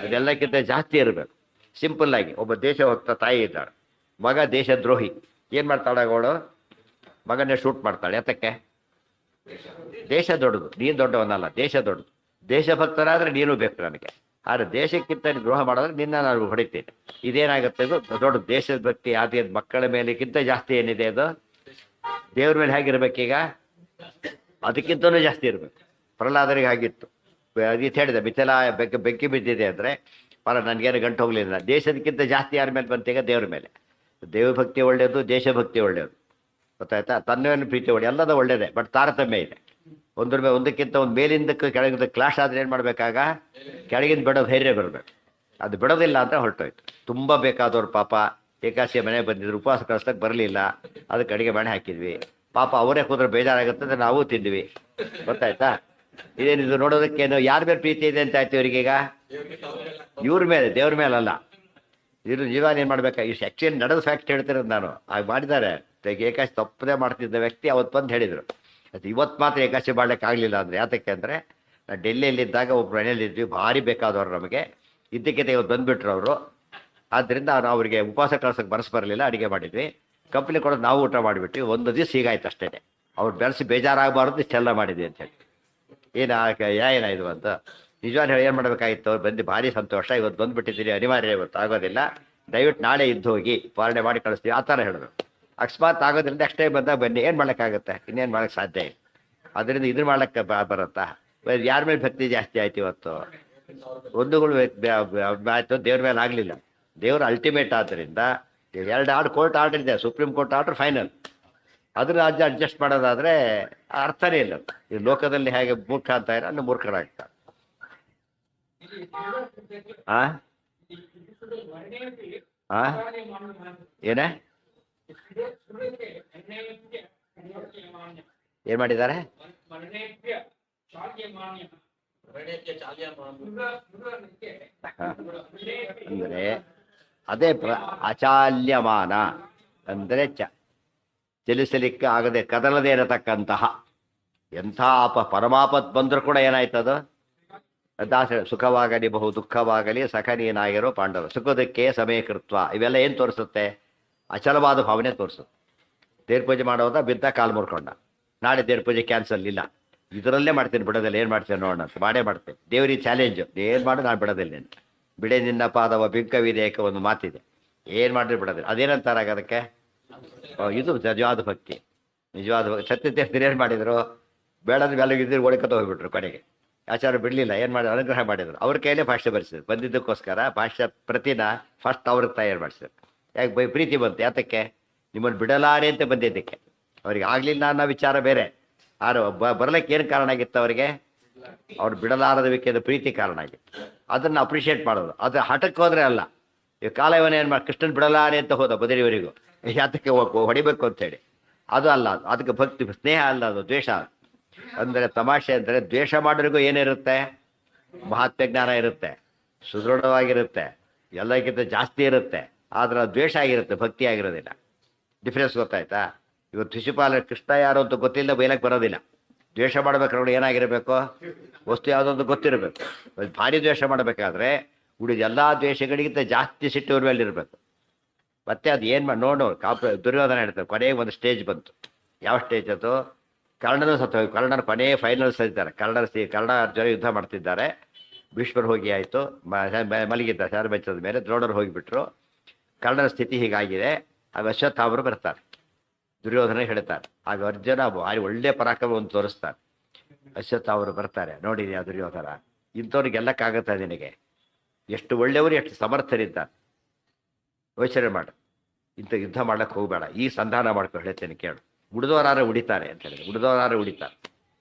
A: ಅದೆಲ್ಲಕ್ಕಿಂತ ಜಾಸ್ತಿ ಇರಬೇಕು. ಸಿಂಪಲ್ ಆಗಿ ಒಬ್ಬ ದೇಶ ಹೋಗ್ತಾ ತಾಯಿ ಇದ್ದಾಳೆ, ಮಗ ದೇಶದ್ರೋಹಿ, ಏನು ಮಾಡ್ತಾಳೆ ಅವಳು? ಮಗನೇ ಶೂಟ್ ಮಾಡ್ತಾಳೆ. ಯಾತಕ್ಕೆ? ದೇಶ ದೊಡ್ಡದು, ನೀನು ದೊಡ್ಡವನಲ್ಲ, ದೇಶ ದೊಡ್ಡದು. ದೇಶಭಕ್ತರಾದರೆ ನೀನು ಬೇಕು ನನಗೆ, ಆದರೆ ದೇಶಕ್ಕಿಂತ ನೀನು ದ್ರೋಹ ಮಾಡೋದ್ರೆ ನಿನ್ನ ನಾನು ಹೊಡಿತೀನಿ. ಇದೇನಾಗುತ್ತೆ? ಇದು ದೊಡ್ಡ ದೇಶದ ಭಕ್ತಿ ಆದ ಮಕ್ಕಳ ಮೇಲೆಕ್ಕಿಂತ ಜಾಸ್ತಿ ಏನಿದೆ ಅದು ದೇವ್ರ ಮೇಲೆ ಹೇಗಿರ್ಬೇಕೀಗ? ಅದಕ್ಕಿಂತಲೂ ಜಾಸ್ತಿ ಇರಬೇಕು. ಪ್ರಹ್ಲಾದರಿಗೆ ಆಗಿತ್ತು. ಇದು ಹೇಳಿದೆ, ಮಿಥಿಲಾ ಬೆಂಕಿ ಬಿದ್ದಿದೆ ಅಂದರೆ ನನಗೇನು ಗಂಟು ಹೋಗಲಿಲ್ಲ. ದೇಶದಕ್ಕಿಂತ ಜಾಸ್ತಿ ಯಾರ ಮೇಲೆ ಬಂತೀಗ? ದೇವ್ರ ಮೇಲೆ. ದೇವಭಕ್ತಿ ಒಳ್ಳೆಯದು, ದೇಶಭಕ್ತಿ ಒಳ್ಳೆಯದು, ಗೊತ್ತಾಯ್ತಾ? ತನ್ನೇನು ಪ್ರೀತಿ ಒಳ್ಳೆ ಎಲ್ಲದ ಒಳ್ಳೆಯದೇ, ಬಟ್ ತಾರತಮ್ಯ ಇದೆ. ಒಂದ್ರ ಮೇಲೆ ಒಂದಕ್ಕಿಂತ ಒಂದು ಮೇಲಿಂದಕ್ಕೆ ಕೆಳಗಿಂದ ಕ್ಲಾಶ್ ಆದರೆ ಏನು ಮಾಡಬೇಕಾಗ? ಕೆಳಗಿಂದ ಬಿಡೋ ಧೈರ್ಯ ಬರಬೇಕು. ಅದು ಬಿಡೋದಿಲ್ಲ ಅಂತ ಹೊರಟೋಯ್ತು. ತುಂಬ ಬೇಕಾದವ್ರು ಪಾಪ ಏಕಾಶಿಯ ಮನೆಗೆ ಬಂದಿದ್ರು, ಉಪವಾಸ ಕಳಿಸ್ಲಿಕ್ಕೆ ಬರಲಿಲ್ಲ, ಅದಕ್ಕೆ ಅಡುಗೆ ಮಾಡಿ ಹಾಕಿದ್ವಿ. ಪಾಪ ಅವರೇ ಕೂತ್ರೆ ಬೇಜಾರಾಗುತ್ತೆ, ನಾವು ತಿಂದ್ವಿ, ಗೊತ್ತಾಯ್ತಾ? ಇದೇನಿದು ನೋಡೋದಕ್ಕೇನು ಯಾರ ಮೇಲೆ ಪ್ರೀತಿ ಇದೆ ಅಂತ ಆಯ್ತು ಇವರಿಗೀಗ? ಇವ್ರ ಮೇಲೆ, ದೇವ್ರ ಮೇಲಲ್ಲ. ಇದ್ರ ಜೀವನ ಏನು ಮಾಡ್ಬೇಕಾ? ಇಷ್ಟು ಆ್ಯಕ್ಚುಲಿ ನಡೆದ ಫ್ಯಾಕ್ಟ್ ಹೇಳ್ತಿರೋದು ನಾನು. ಹಾಗೆ ಮಾಡಿದ್ದಾರೆ. ಏಕಾಶಿ ತಪ್ಪದೇ ಮಾಡ್ತಿದ್ದ ವ್ಯಕ್ತಿ ಅವತ್ತು ಬಂದು ಹೇಳಿದರು. ಅದು ಇವತ್ತು ಮಾತ್ರ ಏಕಾಶಿ ಮಾಡ್ಲಿಕ್ಕೆ ಆಗಲಿಲ್ಲ ಅಂದರೆ ಯಾತಕ್ಕೆ ಅಂದರೆ, ನಾನು ಡೆಲ್ಲಿಯಲ್ಲಿದ್ದಾಗ ಒಬ್ಬರು ಮನೆಯಲ್ಲಿದ್ವಿ, ಭಾರಿ ಬೇಕಾದವರು ನಮಗೆ. ಇದ್ದಕ್ಕಿಂತ ಇವತ್ತು ಬಂದುಬಿಟ್ರು ಅವರು. ಆದ್ದರಿಂದ ನಾವು ಅವರಿಗೆ ಉಪವಾಸ ಕಳ್ಸೋಕ್ಕೆ ಮನಸ್ಸು ಬರಲಿಲ್ಲ, ಅಡುಗೆ ಮಾಡಿದ್ವಿ. ಕಂಪ್ನಿ ಕೊಡೋದು ನಾವು ಊಟ ಮಾಡಿಬಿಟ್ವಿ. ಒಂದು ದಿವಸ ಹೀಗಾಯ್ತು ಅಷ್ಟೇ. ಅವ್ರು ಬೆಳೆಸಿ ಬೇಜಾರಾಗಬಾರ್ದು ಇಷ್ಟೆಲ್ಲ ಮಾಡಿದ್ವಿ ಅಂತ ಹೇಳಿ. ಏನಾಯಿತು ಅಂತ ನಿಜವಾಗ್ಲೂ ಹೇಳಿ ಏನು ಮಾಡಬೇಕಾಗಿತ್ತು? ಅವ್ರು ಬಂದು ಭಾರಿ ಸಂತೋಷ, ಇವತ್ತು ಬಂದುಬಿಟ್ಟಿದ್ದೀರಿ, ಅನಿವಾರ್ಯ, ಇವತ್ತು ಆಗೋದಿಲ್ಲ, ದಯವಿಟ್ಟು ನಾಳೆ ಇದ್ದು ಹೋಗಿ ಪಾಲನೆ ಮಾಡಿ ಕಳಿಸ್ತೀವಿ, ಆ ಥರ ಹೇಳಬೇಕು. ಅಕಸ್ಮಾತ್ ಆಗೋದ್ರಿಂದ ನೆಕ್ಸ್ಟ್ ಟೈಮ್ ಬಂದಾಗ ಬನ್ನಿ, ಏನು ಮಾಡೋಕ್ಕಾಗುತ್ತೆ? ಇನ್ನೇನು ಮಾಡೋಕ್ಕೆ ಸಾಧ್ಯ ಇಲ್ಲ. ಅದರಿಂದ ಇದನ್ನು ಮಾಡೋಕ್ಕೆ ಬರುತ್ತಾ? ಯಾರ ಮೇಲೆ ಭಕ್ತಿ ಜಾಸ್ತಿ ಆಯ್ತು ಇವತ್ತು? ಒಂದುಗಳು ಆಯಿತು, ದೇವ್ರ ಮೇಲೆ ಆಗಲಿಲ್ಲ. ದೇವರು ಅಲ್ಟಿಮೇಟ್ ಆದ್ದರಿಂದ 2 ಕೋರ್ಟ್ ಆರ್ಡರ್ ಇದೆ, ಸುಪ್ರೀಂ ಕೋರ್ಟ್ ಆರ್ಡರ್ ಫೈನಲ್. ಅದ್ರ ರಾಜ್ಯ ಅಡ್ಜಸ್ಟ್ ಮಾಡೋದಾದರೆ ಅರ್ಥನೇ ಇಲ್ಲ. ಈ ಲೋಕದಲ್ಲಿ ಹೇಗೆ ಮೂರ್ಖ ಅಂತ ಇರೋ ಅಲ್ಲಿ ಮೂರ್ಖರಾಗ್ತಾರೆ. ಏನೇ ಏನು ಮಾಡಿದ್ದಾರೆ? ಅಂದರೆ ಅದೇ ಅಚಾಲ್ಯಮಾನ ಅಂದರೆ ಚಲಿಸಲಿಕ್ಕೆ ಆಗದೆ ಕದಲದೇ ಇರತಕ್ಕಂತಹ ಎಂಥ ಪರಮಾಪತ್ ಬಂದರೂ ಕೂಡ ಏನಾಯ್ತದು? ದಾಸ ಸುಖವಾಗಲಿ ಬಹು ದುಃಖವಾಗಲಿ ಸಖನೀನಾಗಿರೋ ಪಾಂಡವ ಸುಖದಕ್ಕೆ ಸಮಯಕೃತ್ವ. ಇವೆಲ್ಲ ಏನು ತೋರಿಸುತ್ತೆ? ಅಚಲವಾದ ಭಾವನೆ ತೋರಿಸುತ್ತೆ. ದೇವ್ರ ಪೂಜೆ ಮಾಡೋದ ಬಿದ್ದ ಕಾಲು ಮುರ್ಕೊಂಡ, ನಾಳೆ ದೇವ್ರ ಪೂಜೆ ಕ್ಯಾನ್ಸಲ್ ಇಲ್ಲ, ಇದರಲ್ಲೇ ಮಾಡ್ತೀನಿ, ಬಿಡೋದಿಲ್ಲ, ಏನು ಮಾಡ್ತೀನಿ ನೋಡೋಣ ಅಂತ ಮಾಡೇ ಮಾಡ್ತೇನೆ. ದೇವರಿಗೆ ಚಾಲೆಂಜು, ಏನು ಮಾಡು ನಾನು ಬಿಡೋದಿಲ್ಲ ಅಂತ. ಬಿಡೆ ನಿನ್ನ ಪಾದವ ಬಿಂಕವಿದೇಕ ಒಂದು ಮಾತಿದೆ, ಏನು ಮಾಡಿದ್ರೆ ಬಿಡೋದಿಲ್ಲ. ಅದೇನಂತಾರೆ ಅದಕ್ಕೆ? ಇದು ನಿಜವಾದ ಭಕ್ತಿ. ನಿಜವಾದ ಭಕ್ತಿ. ಸತ್ಯತೀರ್ಥರು ಏನು ಮಾಡಿದರು? ಬೇಡದ ಬೆಳಗಿದ್ರು ಒಳಕತ್ತ ಹೋಗ್ಬಿಟ್ರು. ಕೊನೆಗೆ ಆಚಾರ್ಯ ಬಿಡಲಿಲ್ಲ, ಏನು ಮಾಡಿ ಅನುಗ್ರಹ ಮಾಡಿದರು. ಅವ್ರ ಕೈಯಲ್ಲೇ ಭಾಷೆ ಬರೆಸಿದ್ರು. ಬಂದಿದ್ದಕ್ಕೋಸ್ಕರ ಭಾಷೆ ಪ್ರತಿನ ಫಸ್ಟ್ ಅವ್ರಿಗೆ ತಯಾರು ಮಾಡಿಸಿದ್ರು. ಯಾಕೆ? ಪ್ರೀತಿ ಬಂತು. ಯಾತಕ್ಕೆ? ನಿಮ್ಮನ್ನು ಬಿಡಲಾರೆ ಅಂತ ಬಂದಿದ್ದಕ್ಕೆ. ಅವ್ರಿಗೆ ಆಗಲಿಲ್ಲ ಅನ್ನೋ ವಿಚಾರ ಬೇರೆ. ಆರು ಬರಲಿಕ್ಕೆ ಏನು ಕಾರಣ ಆಗಿತ್ತು ಅವರಿಗೆ? ಅವ್ರು ಬಿಡಲಾರದಕ್ಕೆ ಪ್ರೀತಿ ಕಾರಣ ಆಗಿತ್ತು. ಅದನ್ನು ಅಪ್ರಿಷಿಯೇಟ್ ಮಾಡೋದು. ಅದು ಹಠಕ್ಕೆ ಹೋದರೆ ಅಲ್ಲ. ಈ ಕಾಲವನ್ನ ಏನು ಮಾಡಿ ಕೃಷ್ಣನ್ ಬಿಡಲಾರೆ ಅಂತ ಹೋದ ಬದರಿಯವರಿಗೂ, ಯಾತಕ್ಕೆ ಹೊಡಿಬೇಕು ಅಂತೇಳಿ. ಅದು ಅಲ್ಲ, ಅದಕ್ಕೆ ಭಕ್ತಿ ಸ್ನೇಹ ಅಲ್ಲ, ಅದು ದ್ವೇಷ. ಅಂದರೆ ತಮಾಷೆ ಅಂದರೆ ದ್ವೇಷ ಮಾಡೋರಿಗೂ ಏನಿರುತ್ತೆ? ಮಹಾತ್ಮ ಜ್ಞಾನ ಇರುತ್ತೆ, ಸುದೃಢವಾಗಿರುತ್ತೆ, ಎಲ್ಲಕ್ಕಿಂತ ಜಾಸ್ತಿ ಇರುತ್ತೆ. ಆದರೆ ದ್ವೇಷ ಆಗಿರುತ್ತೆ, ಭಕ್ತಿ ಆಗಿರೋದಿಲ್ಲ. ಡಿಫ್ರೆನ್ಸ್ ಗೊತ್ತಾಯ್ತಾ? ಇವತ್ತು ಶಿಶುಪಾಲ ಕೃಷ್ಣ ಯಾರು ಅಂತ ಗೊತ್ತಿಲ್ಲ, ಬೈಲಕ್ಕೆ ಬರೋದಿಲ್ಲ. ದ್ವೇಷ ಮಾಡ್ಬೇಕಾದ್ರೆ ಏನಾಗಿರಬೇಕು? ವಸ್ತು ಯಾವುದೊಂದು ಗೊತ್ತಿರಬೇಕು. ಭಾರಿ ದ್ವೇಷ ಮಾಡಬೇಕಾದ್ರೆ ಉಳಿದ ಎಲ್ಲ ದ್ವೇಷಗಳಿಗಿಂತ ಜಾಸ್ತಿ ಸಿಟ್ಟು ಇವ್ರ ಮೇಲೆ ಇರಬೇಕು. ಮತ್ತೆ ಅದು ಏನು ಮಾಡಿ ನೋಡು, ದುರ್ಯೋಧನ ಹೇಳ್ತಾರೆ. ಕೊನೆಗೆ ಒಂದು ಸ್ಟೇಜ್ ಬಂತು. ಯಾವ ಸ್ಟೇಜ್ ಅದು? ಕರ್ಣನೂ ಸತ್ತೋಗಿ, ಕರ್ಣನ ಕೊನೆ ಫೈನಲ್ ಸರಿತಾರೆ. ಕರ್ಣ ಅರ್ಜುನ ಯುದ್ಧ ಮಾಡ್ತಿದ್ದಾರೆ. ಭೀಷ್ಮರು ಹೋಗಿ ಆಯಿತು, ಮಲಗಿದ್ದ ಶಾರಬೆಚ್ಚದ ಮೇಲೆ. ದ್ರೋಣರು ಹೋಗಿಬಿಟ್ರು. ಕರ್ಣನ ಸ್ಥಿತಿ ಹೀಗಾಗಿದೆ. ಆಗ ಅಶ್ವತ್ಥಾಮರು ಬರ್ತಾರೆ, ದುರ್ಯೋಧನ ಹೇಳ್ತಾರೆ. ಆಗ ಅರ್ಜುನ ಭಾರಿ ಒಳ್ಳೆ ಪರಾಕ್ರಮವನ್ನು ತೋರಿಸ್ತಾರೆ. ಅಶ್ವತ್ಥಾಮರು ಬರ್ತಾರೆ, ನೋಡಿದ್ಯಾ ದುರ್ಯೋಧನ, ಇಂಥವ್ರಿಗೆ ಗೆಲ್ಲಕ್ಕಾಗತ್ತೆ ನಿನಗೆ? ಎಷ್ಟು ಒಳ್ಳೆಯವರು, ಎಷ್ಟು ಸಮರ್ಥರಿದ್ದಾರೆ, ಯೋಚನೆ ಮಾಡು. ಇಂಥ ಯುದ್ಧ ಮಾಡ್ಲಿಕ್ಕೆ ಹೋಗಬೇಡ, ಈ ಸಂಧಾನ ಮಾಡ್ಕೊಂಡು ಹೇಳ್ತೇನೆ ಕೇಳು. ಉಳಿದವರಾರು ಉಳಿತಾರೆ ಅಂತ ಹೇಳಿದ್ರು. ಉಳಿದವರಾರು ಉಳಿತಾರೆ.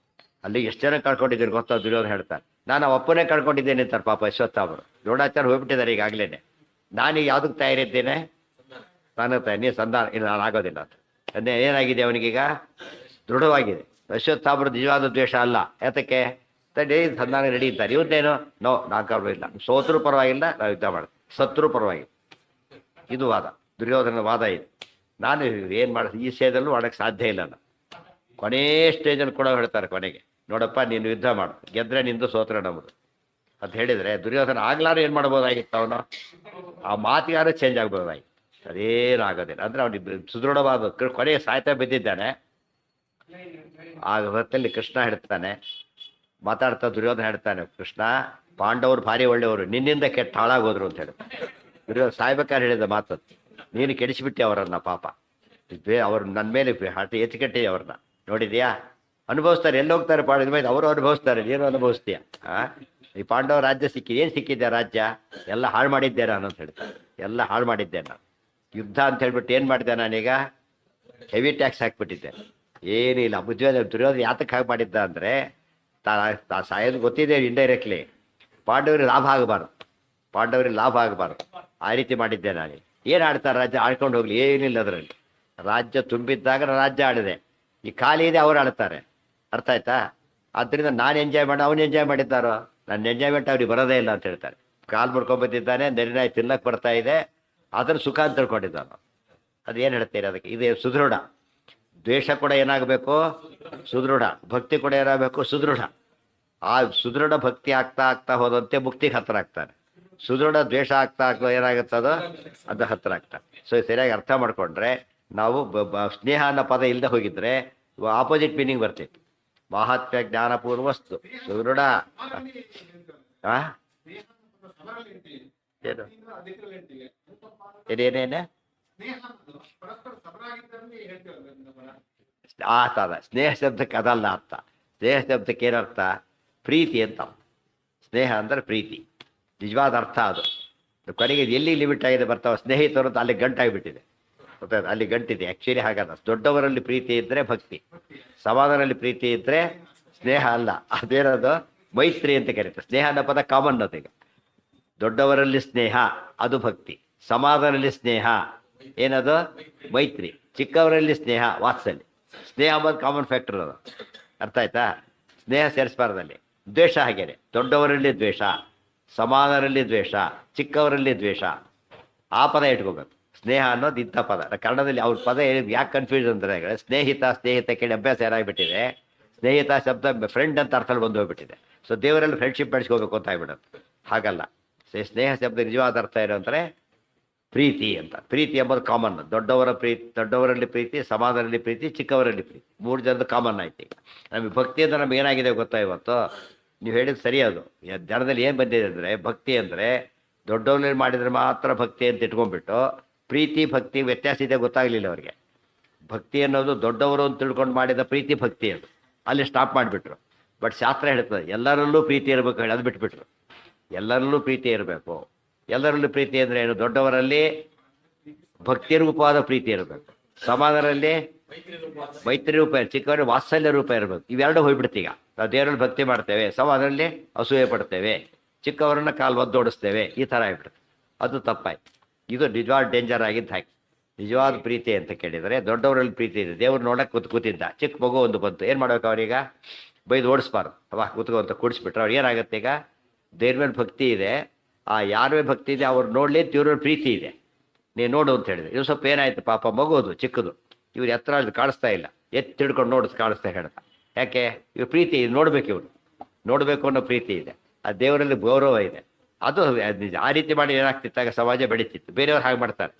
A: ಅಲ್ಲಿ ಎಷ್ಟು ಜನ ಕಳ್ಕೊಂಡಿದ್ದೀನಿ ಗೊತ್ತಾ? ದುರ್ಯೋಧನ ಹೇಳ್ತಾರೆ, ನಾನು ಒಪ್ಪನೇ ಕಳ್ಕೊಂಡಿದ್ದೇನೆ ಅಂತಾರೆ ಪಾಪ ಅಶ್ವತ್ಥಾಮರು. ದ್ರೋಣಾಚಾರ್ಯ ಹೋಗ್ಬಿಟ್ಟಿದ್ದಾರೆ ಈಗಾಗಲೇ. ನಾನೀಗ ಯಾವುದಕ್ಕೆ ತಯಾರಿದ್ದೇನೆ? ನಾನು ನೀನು ಸಂಧಾನ ಇಲ್ಲ, ನಾನು ಆಗೋದಿಲ್ಲ ಅಂತ. ಅದೇ ಏನಾಗಿದೆ ಅವನಿಗೀಗ? ದೃಢವಾಗಿದೆ. ಅಶ್ವತ್ಥಾಮರು ನಿಜವಾದ ದ್ವೇಷ ಅಲ್ಲ. ಯಾತಕ್ಕೆ? ತಡೆ ಸಂಧಾನ ನಡೀತಾರೆ. ಇವತ್ತೇನು? ನೋ, ನಾನು ಇಲ್ಲ, ಸೋತರೂ ಪರವಾಗಿಲ್ಲ, ನಾವು ಯುದ್ಧ ಮಾಡೋದು, ಸತ್ರೂ ಪರವಾಗಿಲ್ಲ. ಇದು ವಾದ, ದುರ್ಯೋಧನ ವಾದ ಇದೆ. ನಾನು ಏನು ಮಾಡೋದು? ಈ ಸ್ಟೇಜಲ್ಲೂ ಮಾಡೋಕ್ಕೆ ಸಾಧ್ಯ ಇಲ್ಲ. ನಾನು ಕೊನೇ ಸ್ಟೇಜಲ್ಲಿ ಕೂಡ ಹೇಳ್ತಾರೆ ಕೊನೆಗೆ, ನೋಡಪ್ಪ ನೀನು ಯುದ್ಧ ಮಾಡು, ಗೆದ್ರೆ ನಿಂದು, ಸೋತ್ರೆ ನಮ್ಮದು. ಅಂತ ಹೇಳಿದರೆ ದುರ್ಯೋಧನ ಆಗ್ಲಾರು ಏನು ಮಾಡ್ಬೋದಾಗಿತ್ತು ಅವನು, ಆ ಮಾತಿಗಾರು ಚೇಂಜ್ ಆಗ್ಬೋದಾಗಿತ್ತು. ಅದೇನಾಗೋದಿಲ್ಲ ಅಂದರೆ ಅವನಿಗೆ ಸುದೃಢವಾದ ಕೊನೆಗೆ ಸಾಯ್ತಾ ಬಿದ್ದಿದ್ದಾನೆ. ಆ ಹೊತ್ತಲ್ಲಿ ಕೃಷ್ಣ ಹೇಳ್ತಾನೆ, ಮಾತಾಡ್ತಾ ದುರ್ಯೋಧನ ಹೇಳ್ತಾನೆ, ಕೃಷ್ಣ ಪಾಂಡವರು ಭಾರಿ ಒಳ್ಳೆಯವರು, ನಿನ್ನಿಂದ ಕೆಟ್ಟ ಹಾಳಾಗೋದ್ರು ಅಂತ ಹೇಳ್ತಾನೆ. ದುರ್ಯೋಧನ ಸಾಯ್ಬೇಕಾದ್ರೆ ಹೇಳಿದ ಮಾತು, ನೀನು ಕೆಡಿಸಿಬಿಟ್ಟೆ ಅವರನ್ನ, ಪಾಪ ಅವ್ರು ನನ್ನ ಮೇಲೆ ಎಚ್ಚುಕಟ್ಟಿ ಅವ್ರನ್ನ ನೋಡಿದ್ಯಾ, ಅನುಭವಿಸ್ತಾರೆ, ಎಲ್ಲಿ ಹೋಗ್ತಾರೆ ಪಾಂಡವ ಮೇಲೆ ಅವರು ಅನುಭವಿಸ್ತಾರೆ, ನೀನು ಅನುಭವಿಸ್ತೀಯ. ಈ ಪಾಂಡವ ರಾಜ್ಯ ಸಿಕ್ಕಿದೆ, ಏನು ಸಿಕ್ಕಿದ್ದೆ ರಾಜ್ಯ, ಎಲ್ಲ ಹಾಳು ಮಾಡಿದ್ದೆ ನಾನು ಅಂತ ಹೇಳ್ತಾರೆ. ಎಲ್ಲ ಹಾಳು ಮಾಡಿದ್ದೆ ನಾನು, ಯುದ್ಧ ಅಂತ ಹೇಳ್ಬಿಟ್ಟು ಏನು ಮಾಡಿದ್ದೆ ನಾನೀಗ, ಹೆವಿ ಟ್ಯಾಕ್ಸ್ ಹಾಕ್ಬಿಟ್ಟಿದ್ದೆ, ಏನಿಲ್ಲ. ದುರ್ಯೋಧನ ಯಾತಕ್ಕೆ ಹಾಗೆ ಮಾಡಿದ್ದ ಅಂದರೆ ಸಾಯೋದು ಗೊತ್ತಿದೆ ಇಂಡೈರೆಕ್ಟ್ಲಿ, ಪಾಂಡವರಿಗೆ ಲಾಭ ಆಗಬಾರ್ದು, ಪಾಂಡವರಿಗೆ ಲಾಭ ಆಗಬಾರ್ದು, ಆ ರೀತಿ ಮಾಡಿದ್ದೆ ನಾನು. ಏನು ಆಡ್ತಾರೆ ರಾಜ್ಯ, ಆಡ್ಕೊಂಡು ಹೋಗ್ಲಿ, ಏನಿಲ್ಲ ಅದರಲ್ಲಿ. ರಾಜ್ಯ ತುಂಬಿದ್ದಾಗ ರಾಜ್ಯ ಆಡಿದೆ, ಈ ಖಾಲಿ ಇದೆ ಅವ್ರು ಆಡ್ತಾರೆ, ಅರ್ಥ ಆಯ್ತಾ. ಆದ್ದರಿಂದ ನಾನು ಎಂಜಾಯ್ ಮಾಡಿ ಅವ್ನು ಎಂಜಾಯ್ ಮಾಡಿದ್ದಾರೋ, ನನ್ನ ಎಂಜಾಯ್ಮೆಂಟ್ ಅವ್ರಿಗೆ ಬರೋದೇ ಇಲ್ಲ ಅಂತ ಹೇಳ್ತಾರೆ. ಕಾಲು ಮುಡ್ಕೊಂಡ್ಬಂದಿದ್ದಾನೆ, ನೆರಿನಾಯಿ ತಿನ್ನಕ್ಕೆ ಬರ್ತಾ ಇದೆ, ಅದನ್ನು ಸುಖ ಅಂತ ತಿಳ್ಕೊಂಡಿದ್ದಾನು. ಅದು ಏನು ಹೇಳ್ತೀರಿ ಅದಕ್ಕೆ, ಇದು ಸುದೃಢ. ದ್ವೇಷ ಕೂಡ ಏನಾಗಬೇಕು, ಸುದೃಢ. ಭಕ್ತಿ ಕೂಡ ಏನಾಗಬೇಕು, ಸುದೃಢ. ಆ ಸುದೃಢ ಭಕ್ತಿ ಆಗ್ತಾ ಆಗ್ತಾ ಹೋದಂತೆ ಮುಕ್ತಿಗೆ ಹತ್ತಿರ ಆಗ್ತಾನೆ. ಸುದೃಢ ದ್ವೇಷ ಆಗ್ತಾ ಆಗ್ತಾ ಏನಾಗುತ್ತದೋ ಅದು ಹತ್ತಿರ ಆಗ್ತಾನೆ. ಸೊ ಸರಿಯಾಗಿ ಅರ್ಥ ಮಾಡಿಕೊಂಡ್ರೆ ನಾವು ಸ್ನೇಹ ಅನ್ನೋ ಪದ ಇಲ್ಲದೆ ಹೋಗಿದ್ರೆ ಆಪೋಸಿಟ್ ಮೀನಿಂಗ್ ಬರ್ತಿತ್ತು. ಮಹಾತ್ಮ್ಯ ಜ್ಞಾನಪೂರ್ವಸ್ತು ಸುದೃಢ. ಏನು ಏನೇನೆ ಆತದ ಸ್ನೇಹ ಶಬ್ದಕ್ಕೆ ಅದಲ್ಲ ಅರ್ಥ. ಸ್ನೇಹ ಶಬ್ದಕ್ಕೆ ಏನರ್ಥ, ಪ್ರೀತಿ ಅಂತ. ಸ್ನೇಹ ಅಂದರೆ ಪ್ರೀತಿ, ನಿಜವಾದ ಅರ್ಥ ಅದು. ಕೊನೆಗೆ ಎಲ್ಲಿ ಲಿಮಿಟ್ ಆಗಿದೆ ಬರ್ತಾವ ಸ್ನೇಹಿತರು ಅಂತ, ಅಲ್ಲಿ ಗಂಟಾಗಿಬಿಟ್ಟಿದೆ, ಗೊತ್ತಾಯ್ತು, ಅಲ್ಲಿ ಗಂಟಿದೆ. ಆ್ಯಕ್ಚುಲಿ ಹಾಗಲ್ಲ, ದೊಡ್ಡವರಲ್ಲಿ ಪ್ರೀತಿ ಇದ್ದರೆ ಭಕ್ತಿ, ಸಮಾಜದಲ್ಲಿ ಪ್ರೀತಿ ಇದ್ದರೆ ಸ್ನೇಹ ಅಲ್ಲ. ಅದೇನದು ಮೈತ್ರಿ ಅಂತ ಕರೀತಾರೆ. ಸ್ನೇಹ ಅನ್ನೋ ಪದ ಕಾಮನ್ ಅದು. ಈಗ ದೊಡ್ಡವರಲ್ಲಿ ಸ್ನೇಹ ಅದು ಭಕ್ತಿ, ಸಮಾಜದಲ್ಲಿ ಸ್ನೇಹ ಏನದು ಮೈತ್ರಿ, ಚಿಕ್ಕವರಲ್ಲಿ ಸ್ನೇಹ ವಾತ್ಸಲ್ಯ. ಸ್ನೇಹ ಅಂಬೋದು ಕಾಮನ್ ಫ್ಯಾಕ್ಟರ್ ಅದು, ಅರ್ಥ ಆಯ್ತಾ. ಸ್ನೇಹ ಸೇರಿಸಬಾರ್ದಲ್ಲಿ. ದ್ವೇಷ ಹಾಗೇನೆ, ದೊಡ್ಡವರಲ್ಲಿ ದ್ವೇಷ, ಸಮಾನರಲ್ಲಿ ದ್ವೇಷ, ಚಿಕ್ಕವರಲ್ಲಿ ದ್ವೇಷ, ಆ ಪದ ಇಟ್ಕೋಬೇಕು. ಸ್ನೇಹ ಅನ್ನೋದು ಇಂಥ ಪದ. ಕನ್ನಡದಲ್ಲಿ ಅವ್ರ ಪದ ಯಾಕೆ ಕನ್ಫ್ಯೂಷನ್ ಅಂದರೆ, ಸ್ನೇಹಿತ ಸ್ನೇಹಿತ ಕೇಳಿ ಅಭ್ಯಾಸ ಏನಾಗಿಬಿಟ್ಟಿದೆ, ಸ್ನೇಹಿತ ಶಬ್ದ ಫ್ರೆಂಡ್ ಅಂತ ಅರ್ಥದಲ್ಲಿ ಬಂದು ಹೋಗ್ಬಿಟ್ಟಿದೆ. ಸೊ ದೇವರಲ್ಲಿ ಫ್ರೆಂಡ್ಶಿಪ್ ಬೆಳೆಸ್ಕೋಬೇಕು ಅಂತ ಆಗ್ಬಿಡುತ್ತೆ. ಹಾಗಲ್ಲ, ಸ್ನೇಹ ಶಬ್ದ ನಿಜವಾದ ಅರ್ಥ ಏನು ಅಂದರೆ ಪ್ರೀತಿ ಅಂತ. ಪ್ರೀತಿ ಎಂಬುದು ಕಾಮನ್. ದೊಡ್ಡವರ ಪ್ರೀತಿ, ದೊಡ್ಡವರಲ್ಲಿ ಪ್ರೀತಿ, ಸಮಾಜದಲ್ಲಿ ಪ್ರೀತಿ, ಚಿಕ್ಕವರಲ್ಲಿ ಪ್ರೀತಿ, ಮೂರು ಜನದ ಕಾಮನ್ ಆಯ್ತು. ಈಗ ನಮಗೆ ಭಕ್ತಿ ಅಂದರೆ ನಮ್ಗೆ ಏನಾಗಿದೆ ಗೊತ್ತಾ, ಇವತ್ತು ನೀವು ಹೇಳಿದ್ದು ಸರಿ. ಅದು ಜನದಲ್ಲಿ ಏನು ಬಂದಿದೆ ಅಂದರೆ, ಭಕ್ತಿ ಅಂದರೆ ದೊಡ್ಡವರಲ್ಲಿ ಮಾಡಿದರೆ ಮಾತ್ರ ಭಕ್ತಿ ಅಂತ ಇಟ್ಕೊಂಡ್ಬಿಟ್ಟು, ಪ್ರೀತಿ ಭಕ್ತಿ ವ್ಯತ್ಯಾಸ ಇದೆ ಗೊತ್ತಾಗಲಿಲ್ಲ ಅವರಿಗೆ. ಭಕ್ತಿ ಅನ್ನೋದು ದೊಡ್ಡವರು ಅಂತ ತಿಳ್ಕೊಂಡು ಮಾಡಿದ ಪ್ರೀತಿ ಭಕ್ತಿ, ಅದು ಅಲ್ಲಿ ಸ್ಟಾಪ್ ಮಾಡಿಬಿಟ್ರು. ಬಟ್ ಶಾಸ್ತ್ರ ಹೇಳ್ತದೆ ಎಲ್ಲರಲ್ಲೂ ಪ್ರೀತಿ ಇರಬೇಕು ಹೇಳಿ ಅದು ಬಿಟ್ಬಿಟ್ರು. ಎಲ್ಲರಲ್ಲೂ ಪ್ರೀತಿ ಇರಬೇಕು. ಎಲ್ಲರಲ್ಲೂ ಪ್ರೀತಿ ಅಂದರೆ ಏನು, ದೊಡ್ಡವರಲ್ಲಿ ಭಕ್ತಿ ರೂಪವಾದ ಪ್ರೀತಿ ಇರಬೇಕು, ಸಮಾಜದಲ್ಲಿ ಮೈತ್ರಿ ರೂಪ, ಚಿಕ್ಕವರಲ್ಲಿ ವಾತ್ಸಲ್ಯ ರೂಪ ಇರಬೇಕು. ಇವೆರಡು ಹೋಗ್ಬಿಡ್ತೀಗ. ನಾವು ದೇವರಲ್ಲಿ ಭಕ್ತಿ ಮಾಡ್ತೇವೆ, ಸಮಾಜದಲ್ಲಿ ಅಸೂಯೆ ಪಡ್ತೇವೆ, ಚಿಕ್ಕವರನ್ನ ಕಾಲು ಒದ್ದೋಡಿಸ್ತೇವೆ, ಈ ಥರ ಆಗ್ಬಿಡುತ್ತೆ. ಅದು ತಪ್ಪಾಯ್ತು. ಇದು ನಿಜವಾದ ಡೇಂಜರ್ ಆಗಿದ್ದು ಹಾಗೆ. ನಿಜವಾದ ಪ್ರೀತಿ ಅಂತ ಕೇಳಿದರೆ ದೊಡ್ಡವರಲ್ಲಿ ಪ್ರೀತಿ ಇದೆ. ದೇವ್ರು ನೋಡಕ್ಕೆ ಕೂತಿದ್ದ, ಚಿಕ್ಕ ಮಗು ಒಂದು ಬಂತು, ಏನು ಮಾಡ್ಬೇಕು ಅವರೀಗ, ಬೈದು ಓಡಿಸ್ಬಾರ್ದು. ಅವ ಕೂತ್ಕೊ ಅಂತ ಕೂಡಿಸ್ಬಿಟ್ರೆ ಅವ್ರು ಏನಾಗುತ್ತೆ, ಈಗ ದೇವ್ರ ಮೇಲೆ ಭಕ್ತಿ ಇದೆ, ಆ ಯಾರ ಮೇಲೆ ಭಕ್ತಿ ಇದೆ ಅವ್ರು ನೋಡಲಿ, ದೇವ್ರ ಪ್ರೀತಿ ಇದೆ, ನೀನು ನೋಡು ಅಂತ ಹೇಳಿದೆ. ಇವು ಸ್ವಲ್ಪ ಏನಾಯ್ತು, ಪಾಪ ಮಗೋದು ಚಿಕ್ಕದು, ಇವ್ರು ಎತ್ತರ ಕಾಣಿಸ್ತಾ ಇಲ್ಲ, ಎತ್ತಿ ಹಿಡ್ಕೊಂಡು ನೋಡಿಸ್ ಕಾಣಿಸ್ತಾ ಹೇಳ್ತಾ. ಯಾಕೆ, ಇವ್ರು ಪ್ರೀತಿ ಇದೆ, ನೋಡ್ಬೇಕು, ಇವರು ನೋಡಬೇಕು ಅನ್ನೋ ಪ್ರೀತಿ ಇದೆ, ಆ ದೇವರಲ್ಲಿ ಗೌರವ ಇದೆ. ಅದು ನಿಜ. ಆ ರೀತಿ ಮಾಡಿ ಏನಾಗ್ತಿತ್ತಾಗ ಸಮಾಜ ಬೆಳೀತಿತ್ತು. ಬೇರೆಯವ್ರು ಹಾಗೆ ಮಾಡ್ತಾರೆ,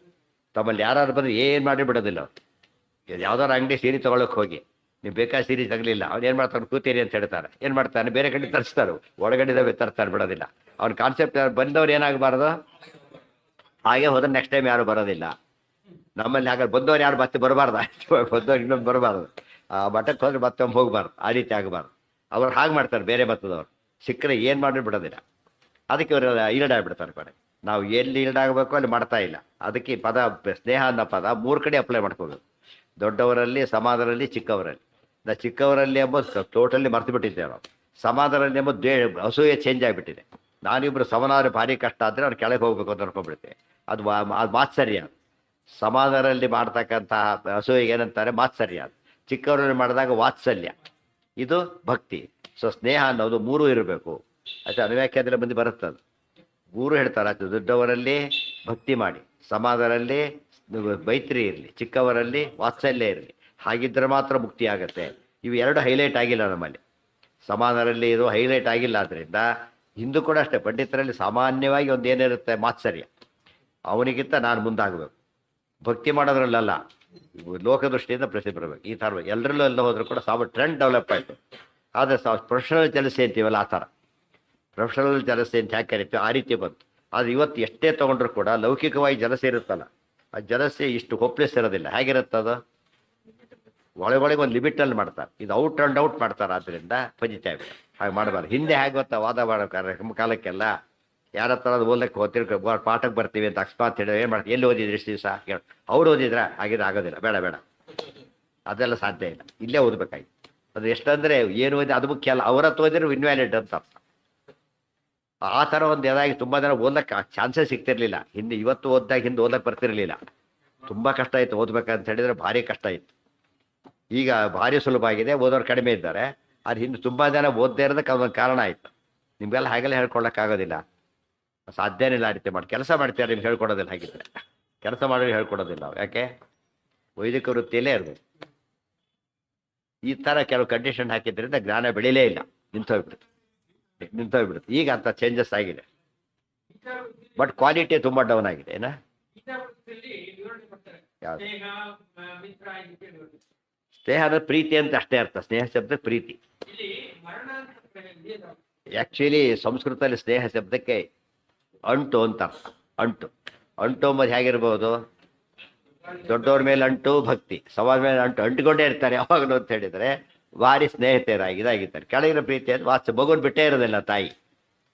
A: ತಮ್ಮಲ್ಲಿ ಯಾರು ಬಂದು ಏನು ಮಾಡಿ ಬಿಡೋದಿಲ್ಲ ಅವ್ರು. ಯಾವ್ದಾರು ಅಂಗಡಿ ಸೀರೆ ತೊಗೊಳಕ್ಕೆ ಹೋಗಿ, ನೀವು ಬೇಕಾದ ಸೀರೆ ತಗಲಿಲ್ಲ, ಅವ್ನು ಏನು ಮಾಡ್ತಾನೆ, ಕೂತೀರಿ ಅಂತ ಹೇಳ್ತಾರೆ. ಏನು ಮಾಡ್ತಾನೆ, ಬೇರೆ ಕಡೆ ತರಿಸ್ತಾರೆ, ಒಳಗಡೆ ತರ್ತಾರೆ, ಬಿಡೋದಿಲ್ಲ. ಅವ್ನ ಕಾನ್ಸೆಪ್ಟ್ ಬಂದವ್ರು ಏನಾಗಬಾರ್ದು, ಹಾಗೆ ಹೋದ್ರೆ ನೆಕ್ಸ್ಟ್ ಟೈಮ್ ಯಾರು ಬರೋದಿಲ್ಲ. ನಮ್ಮಲ್ಲಿ ಹಾಗಾದ್ರೆ ಬಂದವ್ರು ಯಾರು ಮತ್ತೆ ಬರಬಾರ್ದು, ಬಂದವ್ರು ಇನ್ನೊಂದು ಬರಬಾರ್ದು, ಆ ಮಠಕ್ಕೆ ಹೋದ್ರೆ ಮತ್ತೊಮ್ಮೆ ಹೋಗಬಾರ್ದು, ಆ ರೀತಿ ಆಗಬಾರ್ದು. ಅವ್ರು ಹಾಗೆ ಮಾಡ್ತಾರೆ, ಬೇರೆ ಮತದವ್ರು ಸಿಕ್ಕರೆ ಏನು ಮಾಡಿ ಬಿಡೋದಿಲ್ಲ. ಅದಕ್ಕೆ ಇವರು ಈಲ್ಡಾಗ್ಬಿಡ್ತಾರೆ. ಕೊನೆ ನಾವು ಎಲ್ಲಿ ಈಲ್ಡಾಗಬೇಕು ಅಲ್ಲಿ ಮಾಡ್ತಾ ಇಲ್ಲ. ಅದಕ್ಕೆ ಈ ಪದ ಸ್ನೇಹ ಅನ್ನೋ ಪದ ಮೂರು ಕಡೆ ಅಪ್ಲೈ ಮಾಡ್ಕೋಬೇಕು. ದೊಡ್ಡವರಲ್ಲಿ, ಸಮಾಜದಲ್ಲಿ, ಚಿಕ್ಕವರಲ್ಲಿ. ಚಿಕ್ಕವರಲ್ಲಿ ಎಂಬುದು ಟೋಟಲಿ ಮರ್ತು ಬಿಟ್ಟಿದ್ದೇವೆ ನಾವು. ಸಮಾಜದಲ್ಲಿ ಎಂಬುದು ಅಸೂಯೆ ಚೇಂಜ್ ಆಗಿಬಿಟ್ಟಿದೆ. ನಾನಿಬ್ಬರು ಸಮನಾದ್ರೆ ಭಾರಿ ಕಷ್ಟ ಆದರೆ ಅವ್ರು ಕೆಳಗೆ ಹೋಗ್ಬೇಕು ಅಂತ ಅನ್ಕೊಂಡ್ಬಿಡ್ತೇವೆ. ಅದು ಮಾತ್ಸರ್ಯ. ಸಮಾಜದಲ್ಲಿ ಮಾಡ್ತಕ್ಕಂತಹ ಅಸೂಯೆಗೆ ಏನಂತಾರೆ, ಮಾತ್ಸರ್ಯ. ಚಿಕ್ಕವರಲ್ಲಿ ಮಾಡಿದಾಗ ವಾತ್ಸಲ್ಯ, ಇದು ಭಕ್ತಿ. ಸೊ ಸ್ನೇಹ ಅನ್ನೋದು ಮೂರೂ ಇರಬೇಕು. ಅಷ್ಟೇ ಅನುವ್ಯಾಖ್ಯಾದಲ್ಲಿ ಬಂದು ಬರುತ್ತದೆ. ಗುರು ಹೇಳ್ತಾರೆ, ದೊಡ್ಡವರಲ್ಲಿ ಭಕ್ತಿ ಮಾಡಿ, ಸಮಾಜದಲ್ಲಿ ಮೈತ್ರಿ ಇರಲಿ, ಚಿಕ್ಕವರಲ್ಲಿ ವಾತ್ಸಲ್ಯ ಇರಲಿ, ಹಾಗಿದ್ದರೆ ಮಾತ್ರ ಮುಕ್ತಿ ಆಗುತ್ತೆ. ಇವು ಎರಡು ಹೈಲೈಟ್ ಆಗಿಲ್ಲ ನಮ್ಮಲ್ಲಿ. ಸಮಾಜದಲ್ಲಿ ಇದು ಹೈಲೈಟ್ ಆಗಿಲ್ಲ. ಆದ್ದರಿಂದ ಹಿಂದೂ ಕೂಡ ಅಷ್ಟೇ, ಪಂಡಿತರಲ್ಲಿ ಸಾಮಾನ್ಯವಾಗಿ ಒಂದು ಏನಿರುತ್ತೆ ಮಾತ್ಸರ್ಯ, ಅವನಿಗಿಂತ ನಾನು ಮುಂದಾಗಬೇಕು. ಭಕ್ತಿ ಮಾಡೋದ್ರಲ್ಲ, ಲೋಕದೃಷ್ಟಿಯಿಂದ ಪ್ರಸಿದ್ಧಿ ಬರಬೇಕು. ಈ ಥರ ಎಲ್ಲರಲ್ಲೂ ಎಲ್ಲ ಹೋದರೂ ಕೂಡ ಟ್ರೆಂಡ್ ಡೆವಲಪ್ ಆಯಿತು. ಆದರೆ ಪ್ರೊಫೆಷನಲ್ ಜಲಸೆ ಅಂತೀವಲ್ಲ ಆ ಥರ, ಪ್ರೊಫೆಷನಲ್ ಜಲಸೆ ಅಂತ ಯಾಕೆ ಕರಿತೀವಿ, ಆ ರೀತಿ ಬಂತು. ಆದರೆ ಇವತ್ತು ಎಷ್ಟೇ ತೊಗೊಂಡ್ರು ಕೂಡ ಲೌಕಿಕವಾಗಿ ಜಲಸೆ ಇರುತ್ತಲ್ಲ, ಆ ಜಲಸೆ ಇಷ್ಟು ಹೋಪ್ಲೆಸ್ ಇರೋದಿಲ್ಲ. ಹೇಗಿರುತ್ತದು, ಒಳಗೊಳಗೆ ಒಂದು ಲಿಮಿಟಲ್ಲಿ ಮಾಡ್ತಾರೆ, ಇದು ಔಟ್ ಆ್ಯಂಡ್ ಔಟ್ ಮಾಡ್ತಾರೆ. ಆದ್ದರಿಂದ ಫಜಿತಾ ಇದೆ, ಹಾಗೆ ಮಾಡಬಾರ್ದು. ಹಿಂದೆ ಹೇಗೆ ಗೊತ್ತಾ, ವಾದ ಮಾಡೋಕ್ಕಾರೆ ನಮ್ಮ ಕಾಲಕ್ಕೆಲ್ಲ ಯಾರ ಹತ್ರ ಅದು ಓದಕ್ಕೆ ಪಾಠಕ್ಕೆ ಬರ್ತೀವಿ ಅಂತ ಅಕಸ್ಮಾತ್ ಹೇಳಿದ್ರೆ ಏನು ಮಾಡ್ತೀವಿ, ಎಲ್ಲಿ ಓದಿದ್ರಿ ಇಷ್ಟು ದಿವಸ ಕೇಳಿ, ಅವ್ರು ಓದಿದ್ರೆ ಹಾಗಿದ್ರೆ ಆಗೋದಿಲ್ಲ, ಬೇಡ ಬೇಡ, ಅದೆಲ್ಲ ಸಾಧ್ಯ ಇಲ್ಲ, ಇಲ್ಲೇ ಓದಬೇಕಾಗಿ. ಅದು ಎಷ್ಟಂದರೆ ಏನು ಓದಿ ಅದು ಮುಖ್ಯ ಅಲ್ಲ, ಅವ್ರ ಹತ್ರ ಓದಿದ್ರೆ ಇನ್ವ್ಯಾಲಿಡ್ ಅಂತ ಅರ್ಥ. ಆ ಥರ ಒಂದು ಇದಾಗಿ ತುಂಬ ಜನ ಓದಕ್ಕೆ ಚಾನ್ಸಸ್ ಸಿಗ್ತಿರ್ಲಿಲ್ಲ ಹಿಂದೆ. ಇವತ್ತು ಓದಿದಾಗ ಹಿಂದೆ ಓದಕ್ಕೆ ಬರ್ತಿರ್ಲಿಲ್ಲ, ತುಂಬ ಕಷ್ಟ ಇತ್ತು ಓದ್ಬೇಕಂತ ಹೇಳಿದರೆ, ಭಾರಿ ಕಷ್ಟ ಇತ್ತು. ಈಗ ಭಾರಿ ಸುಲಭ ಆಗಿದೆ, ಓದೋರು ಕಡಿಮೆ ಇದ್ದಾರೆ. ಅದು ಹಿಂದೆ ತುಂಬ ಜನ ಓದದೇ ಇರೋದಕ್ಕೆ ಅದೊಂದು ಕಾರಣ ಆಯಿತು. ನಿಮಗೆಲ್ಲ ಹಾಗೆಲ್ಲ ಹೇಳ್ಕೊಳಕ್ಕಾಗೋದಿಲ್ಲ, ಸಾಧ್ಯನೇ ಇಲ್ಲ. ಆ ರೀತಿ ಮಾಡಿ ಕೆಲಸ ಮಾಡ್ತಾರೆ, ನಿಮ್ಗೆ ಹೇಳ್ಕೊಡೋದಿಲ್ಲ. ಹಾಗಿದ್ರೆ ಕೆಲಸ ಮಾಡೋರಿಗೆ ಹೇಳ್ಕೊಡೋದಿಲ್ಲ ನಾವು, ಯಾಕೆ ವೈದಿಕ ವೃತ್ತಿಯಲ್ಲೇ ಇರಬೇಕು. ಈ ಥರ ಕೆಲವು ಕಂಡೀಷನ್ ಹಾಕಿದ್ರಿಂದ ಜ್ಞಾನ ಬೆಳೀಲೇ ಇಲ್ಲ, ನಿಂತೋಗ್ಬಿಡುತ್ತೆ. ಈಗ ಅಂತ ಚೇಂಜಸ್ ಆಗಿದೆ, ಬಟ್ ಕ್ವಾಲಿಟಿ ತುಂಬ ಡೌನ್ ಆಗಿದೆ. ಏನ ಯಾವುದು ಸ್ನೇಹ ಅಂದ್ರೆ ಪ್ರೀತಿ ಅಂತ ಅಷ್ಟೇ ಅರ್ಥ. ಸ್ನೇಹ ಶಬ್ದ ಪ್ರೀತಿ. ಆ್ಯಕ್ಚುಲಿ ಸಂಸ್ಕೃತದಲ್ಲಿ ಸ್ನೇಹ ಶಬ್ದಕ್ಕೆ ಅಂಟು ಅಂತ ಅರ್ಥ. ಅಂಟು ಅಂಬುದು ಹೇಗಿರ್ಬೋದು, ದೊಡ್ಡವ್ರ ಮೇಲೆ ಅಂಟು ಭಕ್ತಿ, ಸಮಾಜ ಮೇಲೆ ಅಂಟುಕೊಂಡೇ ಇರ್ತಾರೆ ಯಾವಾಗಲೂ ಅಂತ ಹೇಳಿದರೆ ಭಾರಿ ಸ್ನೇಹಿತರಾಗಿ ಇದಾಗಿರ್ತಾರೆ. ಕೆಳಗಿನ ಪ್ರೀತಿ ಅಂತ ವಾಸ್ತು ಮಗುನ ಬಿಟ್ಟೇ ಇರೋದಿಲ್ಲ, ತಾಯಿ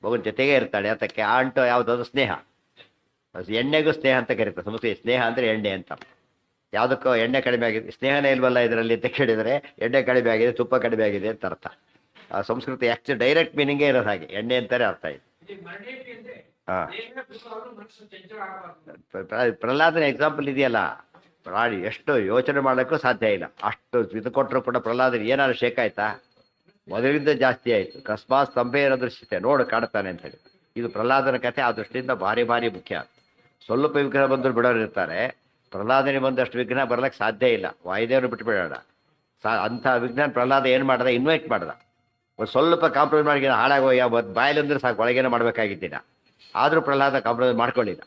A: ಮಗುನ ಜೊತೆಗೇ ಇರ್ತಾಳೆ. ಅದಕ್ಕೆ ಆ ಅಂಟು ಯಾವುದಾದ್ರು ಸ್ನೇಹ, ಎಣ್ಣೆಗೂ ಸ್ನೇಹ ಅಂತ ಕರೀತಾರೆ. ಸಂಸ್ಕೃತಿ ಸ್ನೇಹ ಅಂದರೆ ಎಣ್ಣೆ ಅಂತ. ಯಾವುದಕ್ಕೂ ಎಣ್ಣೆ ಕಡಿಮೆ ಆಗಿದೆ, ಸ್ನೇಹನೇ ಇಲ್ವಲ್ಲ ಇದರಲ್ಲಿ ಅಂತ ಕೇಳಿದರೆ ಎಣ್ಣೆ ಕಡಿಮೆ ಆಗಿದೆ, ತುಪ್ಪ ಕಡಿಮೆ ಆಗಿದೆ ಅಂತ ಅರ್ಥ. ಆ ಸಂಸ್ಕೃತಿ ಆ್ಯಕ್ಚುಲಿ ಡೈರೆಕ್ಟ್ ಮೀನಿಂಗೇ ಇರೋದು ಹಾಗೆ, ಎಣ್ಣೆ ಅಂತಾರೆ ಅರ್ಥ ಇದೆ. ಹಾಂ, ಪ್ರಹ್ಲಾದನ ಎಕ್ಸಾಂಪಲ್ ಇದೆಯಲ್ಲ, ಪ್ರಾಣಿ ಎಷ್ಟು ಯೋಚನೆ ಮಾಡೋಕ್ಕೂ ಸಾಧ್ಯ ಇಲ್ಲ. ಅಷ್ಟು ಇದು ಕೊಟ್ಟರು ಕೂಡ ಪ್ರಹ್ಲಾದನ ಏನಾದ್ರು ಶೇಕ್ ಆಯ್ತಾ, ಮೊದಲಿಂದ ಜಾಸ್ತಿ ಆಯಿತು. ಅಕಸ್ಮಾತ್ ಸ್ತಂಭೆ ಏನೋ ದೃಶ್ಯತೆ ನೋಡು ಕಾಡ್ತಾನೆ ಅಂತ ಹೇಳಿ. ಇದು ಪ್ರಹ್ಲಾದನ ಕಥೆ ಆ ದೃಷ್ಟಿಯಿಂದ ಭಾರಿ ಭಾರಿ ಮುಖ್ಯ. ಸ್ವಲ್ಪ ವಿಗ್ರಹ ಬಂದರು ಬಿಡೋರು ಇರ್ತಾರೆ, ಪ್ರಹ್ಲಾದನಿಗೆ ಬಂದಷ್ಟು ವಿಘ್ನ ಬರ್ಲಿಕ್ಕೆ ಸಾಧ್ಯ ಇಲ್ಲ. ವಾಯುದೇವರು ಬಿಟ್ಟುಬಿಡೋಣ. ಅಂಥ ವಿಘ್ನ ಪ್ರಹ್ಲಾದ ಏನು ಮಾಡ್ದ, ಇನ್ವೈಟ್ ಮಾಡ್ದ. ಒಂದು ಸ್ವಲ್ಪ ಕಾಂಪ್ರಮೈಸ್ ಮಾಡಿ ಹಾಳಾಗೋಯ್ಯ ಬಾಯಲ್ಲಂದ್ರೆ ಸಾಕು, ಒಳಗೇನೋ ಮಾಡಬೇಕಾಗಿದ್ದಿಲ್ಲ. ಆದರೂ ಪ್ರಹ್ಲಾದ ಕಾಂಪ್ರಮೈಸ್ ಮಾಡ್ಕೊಳ್ಳಿಲ್ಲ.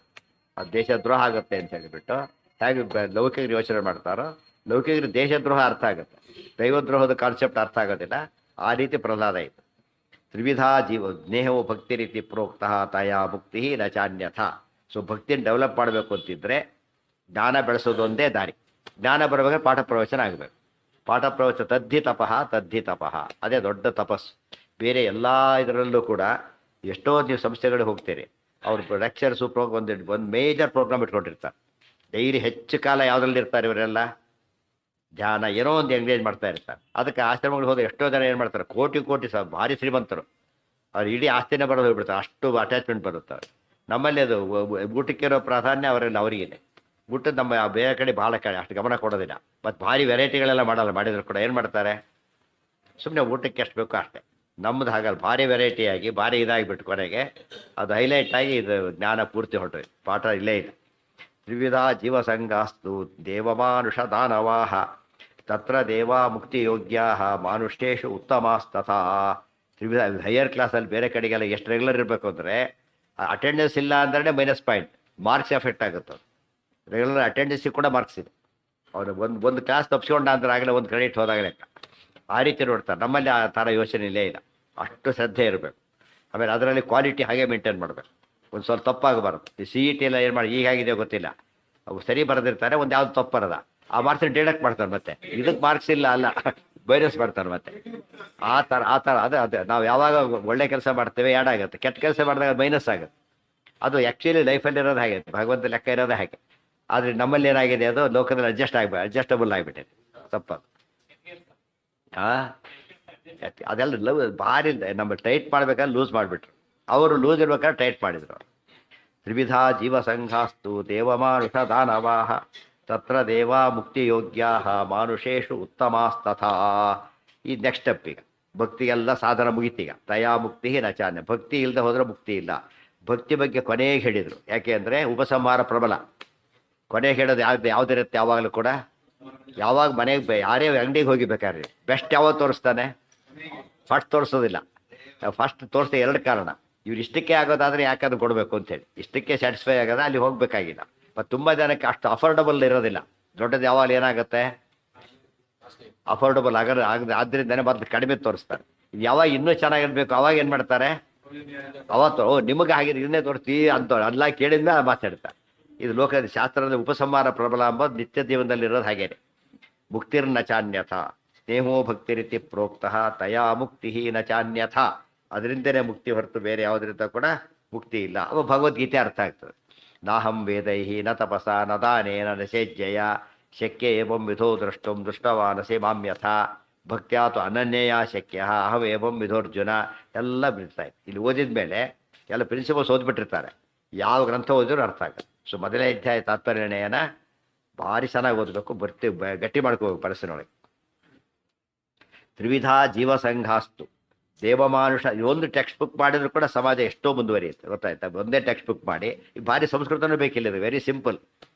A: ಅದು ದೇಶದ್ರೋಹ ಆಗುತ್ತೆ ಅಂತ ಹೇಳಿಬಿಟ್ಟು ಹೇಗೆ ಲೌಕಿಕರು ಯೋಚನೆ ಮಾಡ್ತಾರೋ, ಲೌಕಿಕರು ದೇಶದ್ರೋಹ ಅರ್ಥ ಆಗುತ್ತೆ, ದೈವದ್ರೋಹದ ಕಾನ್ಸೆಪ್ಟ್ ಅರ್ಥ ಆಗೋದಿಲ್ಲ. ಆ ರೀತಿ ಪ್ರಹ್ಲಾದ ಇತ್ತು. ತ್ರಿವಿಧಾ ಜೀವ ಸ್ನೇಹವು ಭಕ್ತಿ ರೀತಿ ಪ್ರೋಕ್ತಃ ತಯಾ ಮುಕ್ತಿ ನ ಚಾನ್ಯಥ. ಸೊ ಭಕ್ತಿಯನ್ನು ಡೆವಲಪ್ ಮಾಡಬೇಕು ಅಂತಿದ್ರೆ ಜ್ಞಾನ ಬೆಳೆಸೋದು ಒಂದೇ ದಾರಿ. ಜ್ಞಾನ ಬರಬೇಕಾದ್ರೆ ಪಾಠ ಪ್ರವಚನ ಆಗಬೇಕು. ಪಾಠ ಪ್ರವಚನ ತದ್ಧಿ ತಪಃ, ಅದೇ ದೊಡ್ಡ ತಪಸ್ಸು. ಬೇರೆ ಎಲ್ಲ ಇದರಲ್ಲೂ ಕೂಡ ಎಷ್ಟೋ ನೀವು ಸಂಸ್ಥೆಗಳಿಗೆ ಹೋಗ್ತೀರಿ, ಅವ್ರು ಲೆಕ್ಚರ್ಸು ಒಂದು ಮೇಜರ್ ಪ್ರೋಗ್ರಾಮ್ ಇಟ್ಕೊಂಡಿರ್ತಾರೆ. ಡೈಲಿ ಹೆಚ್ಚು ಕಾಲ ಯಾವುದ್ರಲ್ಲಿ ಇರ್ತಾರೆ ಇವರೆಲ್ಲ, ಧ್ಯಾನ ಏನೋ ಒಂದು ಎಂಗೇಜ್ ಮಾಡ್ತಾ ಇರ್ತಾರೆ. ಅದಕ್ಕೆ ಆಶ್ರಮಗಳು ಹೋದ್ರೆ ಎಷ್ಟೋ ಜನ ಏನು ಮಾಡ್ತಾರೆ, ಕೋಟಿ ಭಾರಿ ಶ್ರೀಮಂತರು, ಅವ್ರು ಇಡೀ ಆಸ್ತಿನೇ ಬರೋದು ಹೋಗ್ಬಿಡ್ತಾರೆ, ಅಷ್ಟು ಅಟ್ಯಾಚ್ಮೆಂಟ್ ಬರುತ್ತೆ. ನಮ್ಮಲ್ಲಿ ಅದು ಊಟಕ್ಕಿರೋ ಪ್ರಾಧಾನ್ಯ ಅವರಲ್ಲಿ ಅವರಿಗಿದೆ. ಊಟದ ನಮ್ಮ ಬೇರೆ ಕಡೆ ಭಾಳ ಕಡೆ ಅಷ್ಟು ಗಮನ ಕೊಡೋದಿಲ್ಲ. ಮತ್ತು ಭಾರಿ ವೆರೈಟಿಗಳೆಲ್ಲ ಮಾಡಲ್ಲ, ಮಾಡಿದ್ರು ಕೂಡ ಏನು ಮಾಡ್ತಾರೆ, ಸುಮ್ಮನೆ ಊಟಕ್ಕೆ ಎಷ್ಟು ಬೇಕೋ ಅಷ್ಟೇ. ನಮ್ಮದು ಹಾಗಲ್ಲ, ಭಾರಿ ವೆರೈಟಿಯಾಗಿ ಭಾರಿ ಇದಾಗಿಬಿಟ್ಟು ಕೊನೆಗೆ ಅದು ಹೈಲೈಟ್ ಆಗಿ ಇದು ಜ್ಞಾನ ಪೂರ್ತಿ ಹೊರಟು ಪಾಠ ಇಲ್ಲೇ ಇಲ್ಲ. ತ್ರಿವಿಧ ಜೀವಸಂಗಾಸ್ತು ದೇವಮಾನುಷ ದಾನವಾಹ ತತ್ರ ದೇವಾ ಮುಕ್ತಿಯೋಗ್ಯಾ ಮಾನುಷ್ಯೇಶು ಉತ್ತಮಾಸ್ತಥಾ. ತ್ರಿವಿಧ ಹೈಯರ್ ಕ್ಲಾಸಲ್ಲಿ ಬೇರೆ ಕಡೆಗೆಲ್ಲ ಎಷ್ಟು ರೆಗ್ಯುಲರ್ ಇರಬೇಕು ಅಂದರೆ, ಅಟೆಂಡೆನ್ಸ್ ಇಲ್ಲ ಅಂದ್ರೆ -ಪಾಯಿಂಟ್, ಮಾರ್ಕ್ಸ್ ಎಫೆಕ್ಟ್ ಆಗುತ್ತೆ. ರೆಗ್ಯುಲರ್ ಅಟೆಂಡೆನ್ಸಿಗೆ ಕೂಡ ಮಾರ್ಕ್ಸ್ ಇದೆ. ಅವನು ಒಂದು ಕ್ಲಾಸ್ ತಪ್ಪಿಸ್ಕೊಂಡ ಅಂದ್ರೆ ಆಗಲೇ ಒಂದು ಕ್ರೆಡಿಟ್ ಹೋದಾಗ ಲೆಕ್ಕ. ಆ ರೀತಿ ನೋಡ್ತಾರೆ. ನಮ್ಮಲ್ಲಿ ಆ ಥರ ಯೋಚನೆ ಇಲ್ಲೇ ಇಲ್ಲ. ಅಷ್ಟು ಶ್ರದ್ಧೆ ಇರಬೇಕು. ಆಮೇಲೆ ಅದರಲ್ಲಿ ಕ್ವಾಲಿಟಿ ಹಾಗೆ ಮೇಂಟೈನ್ ಮಾಡಬೇಕು. ಒಂದು ಸ್ವಲ್ಪ ತಪ್ಪಾಗಬಾರ್ದು. ಈ CET ಎಲ್ಲ ಏನು ಮಾಡಿ ಹೀಗಾಗಿದೆ ಗೊತ್ತಿಲ್ಲ, ಅವು ಸರಿ ಬರೆದಿರ್ತಾರೆ, ಒಂದು ಯಾವ್ದು ತಪ್ಪು ಬರೋದ ಆ ಮಾರ್ಕ್ಸ್ ಡಿಡಕ್ಟ್ ಮಾಡ್ತಾರೆ. ಮತ್ತೆ ಇದಕ್ಕೆ ಮಾರ್ಕ್ಸ್ ಇಲ್ಲ ಅಲ್ಲ ಬೈರಸ್ ಮಾಡ್ತಾರೆ ಮತ್ತೆ. ಆ ಥರ ಅದೇ ನಾವು ಯಾವಾಗ ಒಳ್ಳೆ ಕೆಲಸ ಮಾಡ್ತೇವೆ ಆ್ಯಡ್ ಆಗುತ್ತೆ, ಕೆಟ್ಟ ಕೆಲಸ ಮಾಡಿದಾಗ ಮೈನಸ್ ಆಗುತ್ತೆ. ಅದು ಆ್ಯಕ್ಚುಲಿ ಲೈಫಲ್ಲಿ ಇರೋದು ಹಾಗೆ, ಭಗವಂತ ಲೆಕ್ಕ ಇರೋದು ಹಾಗೆ. ಆದರೆ ನಮ್ಮಲ್ಲಿ ಏನಾಗಿದೆ, ಅದು ಲೋಕದಲ್ಲಿ ಅಡ್ಜಸ್ಟಬಲ್ ಆಗಿಬಿಟ್ಟಿದೆ. ತಪ್ಪದು. ಅದೆಲ್ಲ ಭಾರಿ ನಮ್ಮ ಟೈಟ್ ಮಾಡ್ಬೇಕಾದ್ರೆ ಲೂಸ್ ಮಾಡಿಬಿಟ್ರು, ಅವರು ಲೂಸ್ ಇರ್ಬೇಕಾದ್ರೆ ಟೈಟ್ ಮಾಡಿದರು. ತ್ರಿವಿಧಾ ಜೀವಸಂಘಾಸ್ತು ದೇವಮಾನುಷ ದಾನವಾಹ ತತ್ರ ದೇವಾ ಮುಕ್ತಿಯೋಗ್ಯಾ ಮಾನುಷೇಶು ಉತ್ತಮಾಸ್ತಥಾ. ಈ ನೆಕ್ಸ್ಟ್ ಸ್ಟೆಪ್. ಈಗ ಭಕ್ತಿಗೆಲ್ಲ ಸಾಧನ ಮುಗಿತೀಗ. ತಯಾ ಮುಕ್ತಿ ನಚಾನ್ಯ. ಭಕ್ತಿ ಇಲ್ಲದೆ ಹೋದರೆ ಮುಕ್ತಿ ಇಲ್ಲ. ಭಕ್ತಿ ಬಗ್ಗೆ ಕೊನೆಗೆ ಹೇಳಿದರು. ಯಾಕೆ ಅಂದರೆ ಉಪಸಂಹಾರ ಪ್ರಬಲ. ಕೊನೆಗೆ ಹೇಳೋದು ಯಾವುದಿರುತ್ತೆ ಯಾವಾಗಲೂ ಕೂಡ. ಯಾವಾಗ ಮನೆಗೆ ಯಾರೇ ಅಂಗಡಿಗೆ ಹೋಗಿಬೇಕಾದ್ರೆ ಬೆಸ್ಟ್ ಯಾವಾಗ ತೋರಿಸ್ತಾನೆ, ಫಸ್ಟ್ ತೋರಿಸೋದಿಲ್ಲ. ಫಸ್ಟ್ ತೋರಿಸ್ತಾ ಎರಡು ಕಾರಣ. ಇವ್ರು ಇಷ್ಟಕ್ಕೆ ಆಗೋದಾದ್ರೆ ಯಾಕೆ ಅದು ಕೊಡಬೇಕು ಅಂತೇಳಿ, ಇಷ್ಟಕ್ಕೆ ಸ್ಯಾಟಿಸ್ಫೈ ಆಗೋದ್ರೆ ಅಲ್ಲಿ ಹೋಗಬೇಕಾಗಿಲ್ಲ. ಮತ್ತು ತುಂಬ ಜನಕ್ಕೆ ಅಷ್ಟು ಅಫೋರ್ಡಬಲ್ ಇರೋದಿಲ್ಲ. ದೊಡ್ಡದು ಯಾವಾಗ ಏನಾಗುತ್ತೆ, ಅಫೋರ್ಡಬಲ್ ಆದ್ರಿಂದನೇ ಮತ್ತೆ ಕಡಿಮೆ ತೋರಿಸ್ತಾರೆ. ಯಾವಾಗ ಇನ್ನೂ ಚೆನ್ನಾಗಿರ್ಬೇಕು ಅವಾಗ ಏನು ಮಾಡ್ತಾರೆ, ಅವತ್ತು ನಿಮಗೆ ಹಾಗೆ ಇದನ್ನೇ ತೋರಿಸ್ತೀವಿ ಅಂತ ಅಲ್ಲ ಕೇಳಿದ್ಮೇಲೆ ಮಾತಾಡ್ತಾರೆ. ಇದು ಲೋಕದ ಶಾಸ್ತ್ರದ ಉಪಸಂಹಾರ ಪ್ರಬಲ ಅಂಬೋದು ನಿತ್ಯ ಜೀವನದಲ್ಲಿರೋದು ಹಾಗೇನೆ. ಮುಕ್ತಿರ್ನ ಚಾನ್ಯಥ ಸ್ನೇಹೋ ಭಕ್ತಿ ರೀತಿ ಪ್ರೋಕ್ತಃ ತಯಾ ಮುಕ್ತಿ ನ ಚಾನ್ಯಥ. ಅದರಿಂದನೇ ಮುಕ್ತಿ ಹೊರತು ಬೇರೆ ಯಾವುದರಿಂದ ಕೂಡ ಮುಕ್ತಿ ಇಲ್ಲ. ಅವ ಭಗವದ್ಗೀತೆ ಅರ್ಥ ಆಗ್ತದೆ. ನಾಹಂ ವೇದೈಹಿ ನ ತಪಸ ನ ದಾನೇನ ನ ಸೇಜ್ಯಯ ಶಕ್ಯ ಏವಂ ವಿಧೋ ದ್ರಷ್ಟುಂ ದೃಷ್ಟವಾನಸೆ ಮಾಮ್ಯಥ ಭಕ್ತ್ಯಾತು ಅನನ್ಯಯ ಶಕ್ಯ ಅಹಂ ಏವಂ ವಿಧೋರ್ಜುನ. ಎಲ್ಲ ಬಿಡ್ತಾರೆ. ಇಲ್ಲಿ ಓದಿದ ಮೇಲೆ ಎಲ್ಲ ಪ್ರಿನ್ಸಿಪಲ್ಸ್ ಓದ್ಬಿಟ್ಟಿರ್ತಾರೆ. ಯಾವ ಗ್ರಂಥ ಓದಿದ್ರು ಅರ್ಥ ಆಗುತ್ತೆ. ಸೊ ಮೊದಲನೇ ಅಧ್ಯಾಯ ತಾತ್ಪರ್ಯನ ಭಾರಿ ಚೆನ್ನಾಗಿ ಓದಬೇಕು, ಗಟ್ಟಿ ಮಾಡ್ಕೋಬೇಕು ಮನಸ್ಸಿನೊಳಗೆ. ತ್ರಿವಿಧ ಜೀವಸಂಘಾಸ್ತು ದೇವಮಾನುಷ. ಒಂದು ಟೆಕ್ಸ್ಟ್ ಬುಕ್ ಮಾಡಿದ್ರು ಕೂಡ ಸಮಾಜ ಎಷ್ಟೋ ಮುಂದುವರಿಯುತ್ತೆ, ಗೊತ್ತಾಯ್ತಾ. ಒಂದೇ ಟೆಕ್ಸ್ಟ್ ಬುಕ್ ಮಾಡಿ, ಭಾರಿ ಸಂಸ್ಕೃತನೂ ಬೇಕಿಲ್ಲ, ಇದು ವೆರಿ ಸಿಂಪಲ್.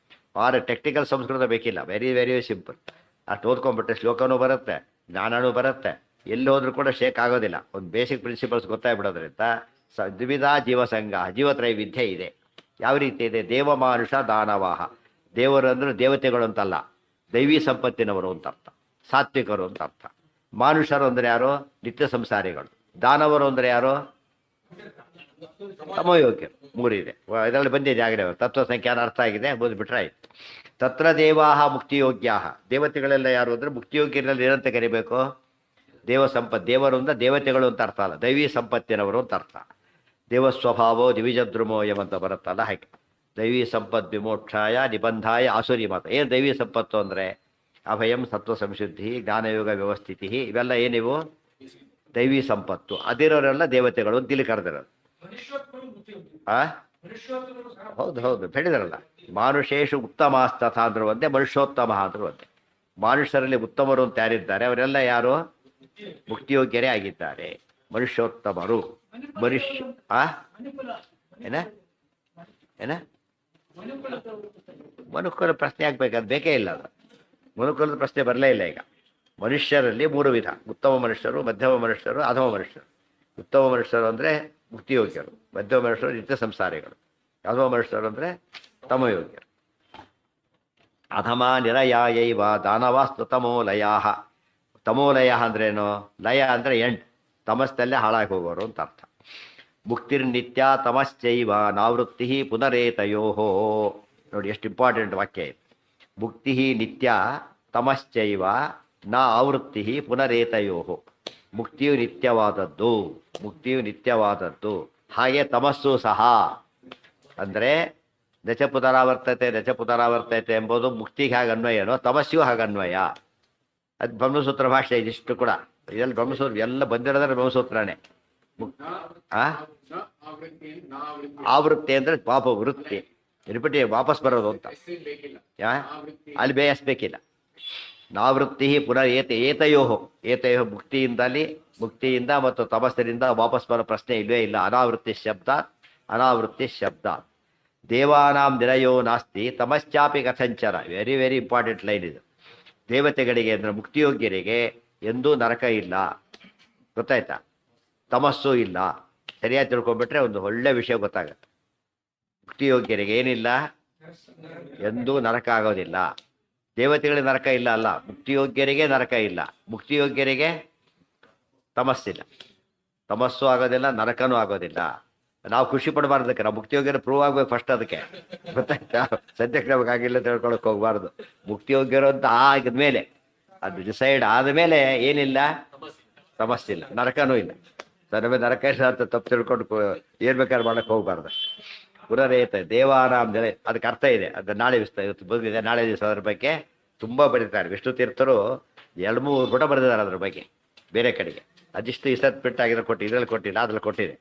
A: ಭಾರಿ ಟೆಕ್ನಿಕಲ್ ಸಂಸ್ಕೃತ ಬೇಕಿಲ್ಲ, ವೆರಿ ವೆರಿ ಸಿಂಪಲ್. ಅಷ್ಟು ಓದ್ಕೊಂಡ್ಬಿಟ್ರೆ ಶ್ಲೋಕನೂ ಬರುತ್ತೆ, ಜ್ಞಾನನೂ ಬರುತ್ತೆ, ಎಲ್ಲಿ ಹೋದ್ರೂ ಕೂಡ ಶೇಕ್ ಆಗೋದಿಲ್ಲ. ಒಂದು ಬೇಸಿಕ್ ಪ್ರಿನ್ಸಿಪಲ್ಸ್ ಗೊತ್ತಾಗ್ಬಿಡೋದ್ರಿಂದ ದ್ವಿವಿಧ ಜೀವಸಂಘ, ಜೀವತ್ರೈವಿಧ್ಯ ಇದೆ. ಯಾವ ರೀತಿ ಇದೆ, ದೇವಮಾನುಷ ದಾನವಾಹ. ದೇವರು ಅಂದ್ರೆ ದೇವತೆಗಳು ಅಂತಲ್ಲ, ದೈವಿ ಸಂಪತ್ತಿನವರು ಅಂತ ಅರ್ಥ, ಸಾತ್ವಿಕರು ಅಂತ ಅರ್ಥ. ಮಾನುಷರು ಅಂದರೆ ಯಾರು, ನಿತ್ಯ ಸಂಸಾರಿಗಳು. ದಾನವರು ಅಂದರೆ ಯಾರು, ತಮೋಯೋಗ್ಯರು. ಮೂರಿದೆ, ಇದರಲ್ಲಿ ಬಂದಿದೆ ಆಗಲೇ. ತತ್ವ ಸಂಖ್ಯಾನ ಅರ್ಥ ಆಗಿದೆ, ಓದ್ಬಿಟ್ರೆ ಆಯ್ತು. ತತ್ರ ದೇವಾಹ ಮುಕ್ತಿಯೋಗ್ಯಾ. ದೇವತೆಗಳೆಲ್ಲ ಯಾರು ಅಂದರೆ ಮುಕ್ತಿಯೋಗ್ಯರಲ್ಲಿ ಏನಂತ ಕರಿಬೇಕು, ದೇವ ಸಂಪತ್. ದೇವರು ಅಂದ್ರೆ ದೇವತೆಗಳು ಅಂತ ಅರ್ಥ ಅಲ್ಲ, ದೈವಿ ಸಂಪತ್ತಿನವರು ಅಂತ ಅರ್ಥ. ದೇವಸ್ವಭಾವೋ ದಿವಿಜದ್ರುಮೋ ಎಂಬಂತ ಬರುತ್ತಲ್ಲ ಹಾಗೆ. ದೈವಿ ಸಂಪತ್ ವಿಮೋಕ್ಷಾಯ ನಿಬಂಧಾಯ ಆಸುರಿ ಮಾತ. ಏನು ದೈವಿ ಸಂಪತ್ತು ಅಂದರೆ ಅಭಯಂ, ಸತ್ವ ಸಂಶುದ್ಧಿ, ಜ್ಞಾನಯೋಗ ವ್ಯವಸ್ಥಿತಿ, ಇವೆಲ್ಲ ಏನಿವು ದೈವಿ ಸಂಪತ್ತು. ಅದಿರೋರೆಲ್ಲ ದೇವತೆಗಳು ಅಂತ ಇಲ್ಲಿ ಕರೆದಿರೋದು. ಹೌದು ಹೌದು ಹೇಳಿದಾರಲ್ಲ, ಮಾನುಷೇಶು ಉತ್ತಮಾಸ್ತಥ ಅಂದ್ರು ಒಂದೇ, ಮನುಷ್ಯೋತ್ತಮ ಅಂದ್ರು ಒಂದೇ. ಮಾನುಷರಲ್ಲಿ ಉತ್ತಮರು ಅಂತ ಯಾರಿದ್ದಾರೆ ಅವರೆಲ್ಲ ಯಾರು, ಮುಕ್ತಿಯೋಗ್ಯರೇ ಆಗಿದ್ದಾರೆ, ಮನುಷ್ಯೋತ್ತಮರು. ಮನುಷ್ಯ ಏನ ಏನ ಮನುಕುಲ ಪ್ರಶ್ನೆ ಆಗ್ಬೇಕಾದ್ ಬೇಕೇ ಇಲ್ಲ. ಅದು ಮನುಕುಲದ ಪ್ರಶ್ನೆ ಬರಲೇ ಇಲ್ಲ. ಈಗ ಮನುಷ್ಯರಲ್ಲಿ ಮೂರು ವಿಧ: ಉತ್ತಮ ಮನುಷ್ಯರು, ಮಧ್ಯಮ ಮನುಷ್ಯರು, ಅಧಮ ಮನುಷ್ಯರು. ಉತ್ತಮ ಮನುಷ್ಯರು ಅಂದರೆ ಮುಕ್ತಿಯೋಗ್ಯರು, ಮಧ್ಯಮ ಮನುಷ್ಯರು ನಿತ್ಯ ಸಂಸಾರಿಗಳು, ಅಧಮ ಮನುಷ್ಯರು ಅಂದರೆ ತಮಯೋಗ್ಯರು. ಅಧಮ ನಿರಯಾಯೈವ ದಾನವಾಸ್ತು ತಮೋಲಯ. ತಮೋಲಯ ಅಂದ್ರೇನು, ಲಯ ಅಂದರೆ ಎಂಡ್, ತಮಸ್ತಲ್ಲೇ ಹಾಳಾಗಿ ಹೋಗೋರು ಅಂತ ಅರ್ಥ. ಮುಕ್ತಿರ್ನಿತ್ಯ ತಮಶ್ಚೈವ ನಾವೃತ್ತಿ ಪುನರೇತಯೋ. ನೋಡಿ ಎಷ್ಟು ಇಂಪಾರ್ಟೆಂಟ್ ವಾಕ್ಯ ಇದು. ಮುಕ್ತಿ ನಿತ್ಯ ತಮಶ್ಚೈವ ನ ಆವೃತ್ತಿ ಪುನರೇತಯೋ. ಮುಕ್ತಿಯು ನಿತ್ಯವಾದದ್ದು, ಮುಕ್ತಿಯು ನಿತ್ಯವಾದದ್ದು, ಹಾಗೆ ತಮಸ್ಸು ಸಹ. ಅಂದರೆ ದಚ ಪುನರಾವರ್ತತೆ ಎಂಬುದು ಮುಕ್ತಿಗೆ ಹಾಗೆ ಅನ್ವಯನೋ ತಮಸ್ಸಿಗೂ ಹಾಗೆ ಅನ್ವಯ. ಅದು ಬ್ರಹ್ಮಸೂತ್ರ ಭಾಷೆ. ಇದಿಷ್ಟು ಕೂಡ ಇದೆಲ್ಲ ಬ್ರಹ್ಮಸೂತ್ರ ಎಲ್ಲ ಬಂದಿರೋದ್ರೆ ಬ್ರಹ್ಮಸೂತ್ರನೇ. ಆವೃತ್ತಿ ಅಂದರೆ ಪಾಪ ವೃತ್ತಿ, ರಿಪಿಟಿ ವಾಪಸ್ ಬರೋದು ಅಂತ. ಅಲ್ಲಿ ಬೇಯಿಸ್ಬೇಕಿಲ್ಲ. ನಾವೃತ್ತಿ ಪುನರ್ ಏತಯೋ ಮುಕ್ತಿಯಿಂದ ಮತ್ತು ತಪಸ್ಸಿನಿಂದ ವಾಪಸ್ ಬರೋ ಪ್ರಶ್ನೆ ಇಲ್ಲವೇ ಇಲ್ಲ. ಅನಾವೃತ್ತಿ ಶಬ್ದ. ದೇವಾನಾಂ ನಿರಯೋ ನಾಸ್ತಿ ತಮಶ್ಚಾಪಿ ಕಥಂಚನ. ವೆರಿ ವೆರಿ ಇಂಪಾರ್ಟೆಂಟ್ ಲೈನ್ ಇದು. ದೇವತೆಗಳಿಗೆ ಅಂದರೆ ಮುಕ್ತಿಯೋಗ್ಯರಿಗೆ ಎಂದೂ ನರಕ ಇಲ್ಲ, ಗೊತ್ತಾಯ್ತಾ. ತಮಸ್ಸು ಇಲ್ಲ. ಸರಿಯಾಗಿ ತಿಳ್ಕೊಂಡ್ಬಿಟ್ರೆ ಒಂದು ಒಳ್ಳೆ ವಿಷಯ ಗೊತ್ತಾಗತ್ತೆ. ಮುಕ್ತಿಯೋಗ್ಯರಿಗೆ ಏನಿಲ್ಲ, ಎಂದೂ ನರಕ ಆಗೋದಿಲ್ಲ. ದೇವತೆಗಳಿಗೆ ನರಕ ಇಲ್ಲ ಅಲ್ಲ, ಮುಕ್ತಿಯೋಗ್ಯರಿಗೆ ನರಕ ಇಲ್ಲ. ಮುಕ್ತಿಯೋಗ್ಯರಿಗೆ ತಮಸ್ಸಿಲ್ಲ, ತಮಸ್ಸು ಆಗೋದಿಲ್ಲ, ನರಕನೂ ಆಗೋದಿಲ್ಲ. ನಾವು ಖುಷಿ ಪಡಬಾರ್ದಕ್ಕೆ, ನಾವು ಮುಕ್ತಿಯೋಗ್ಯರ ಪ್ರೂವ್ ಆಗ್ಬೇಕು ಫಸ್ಟ್. ಅದಕ್ಕೆ ಗೊತ್ತಾಯ್ತಾ, ಸದ್ಯಕ್ಕೆ ನಮಗಾಗಿಲ್ಲ ತಿಳ್ಕೊಳಕ್ಕೆ ಹೋಗ್ಬಾರ್ದು. ಮುಕ್ತಿಯೋಗ್ಯರು ಅಂತ ಆಗಿದ್ಮೇಲೆ, ಅದು ಡಿಸೈಡ್ ಆದಮೇಲೆ ಏನಿಲ್ಲ, ತಮಸ್ಸಿಲ್ಲ, ನರಕನೂ ಇಲ್ಲ. ನಮಗೆ ನರಕ ಅಂತ ತಪ್ಪು ತಿಳ್ಕೊಂಡು ಏನ್ ಬೇಕಾದ್ರೆ ಮಾಡಕ್ಕೆ ಹೋಗ್ಬಾರ್ದು. ಪುನರೇತ ದೇವಾನಾಂ ಜನ, ಅದಕ್ಕೆ ಅರ್ಥ ಇದೆ. ಅದು ನಾಳೆ ಇವತ್ತು ಬಂದಿದೆ, ನಾಳೆ ದಿವಸ ಅದ್ರ ಬಗ್ಗೆ ತುಂಬ ಬರೀತಾರೆ. ವಿಷ್ಣು ತೀರ್ಥರು 2-3 ಪುಟ ಬರೆದಿದ್ದಾರೆ ಅದ್ರ ಬಗ್ಗೆ ಬೇರೆ ಕಡೆಗೆ. ಅದಿಷ್ಟು ಇಸತ್ ಬಿಟ್ಟಾಗಿರೋ ಕೊಟ್ಟು, ಇದರಲ್ಲಿ ಕೊಟ್ಟಿಲ್ಲ, ಅದ್ರಲ್ಲಿ ಕೊಟ್ಟಿದೆ.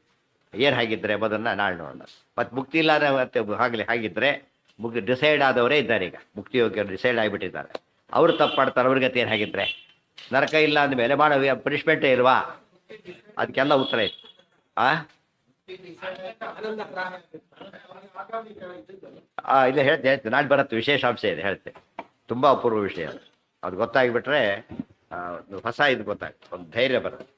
A: ಏನು ಹಾಗಿದ್ರೆ ಎಂಬುದನ್ನು ನಾಳೆ ನೋಡೋಣ. ಮತ್ತು ಮುಕ್ತಿ ಇಲ್ಲಾರ ಮತ್ತೆ ಆಗಲಿ ಹಾಗಿದ್ರೆ ಡಿಸೈಡ್ ಆದವರೇ ಇದ್ದಾರೆ. ಈಗ ಮುಕ್ತಿಯೋಗ್ಯರು ಡಿಸೈಡ್ ಆಗಿಬಿಟ್ಟಿದ್ದಾರೆ. ಅವರು ತಪ್ಪು ಮಾಡ್ತಾರೆ, ಅವ್ರ ಗತಿ ಏನು ಹಾಗಿದ್ರೆ? ನರಕ ಇಲ್ಲ ಅಂದಮೇಲೆ ಮಾಡೋ ಪನಿಷ್ಮೆಂಟೇ ಇಲ್ವಾ? ಅದಕ್ಕೆಲ್ಲ ಉತ್ತರ ಇತ್ತು. ಇಲ್ಲ ಹೇಳ್ತೀನಿ, ನಾಳೆ ಬರುತ್ತೆ. ವಿಶೇಷಾಂಶ ಇದೆ ಹೇಳ್ತೆ, ತುಂಬ ಅಪೂರ್ವ ವಿಷಯ. ಅದು ಗೊತ್ತಾಗಿಬಿಟ್ರೆ ಹೊಸ ಇದು ಗೊತ್ತಾಗುತ್ತೆ, ಒಂದು ಧೈರ್ಯ ಬರುತ್ತೆ.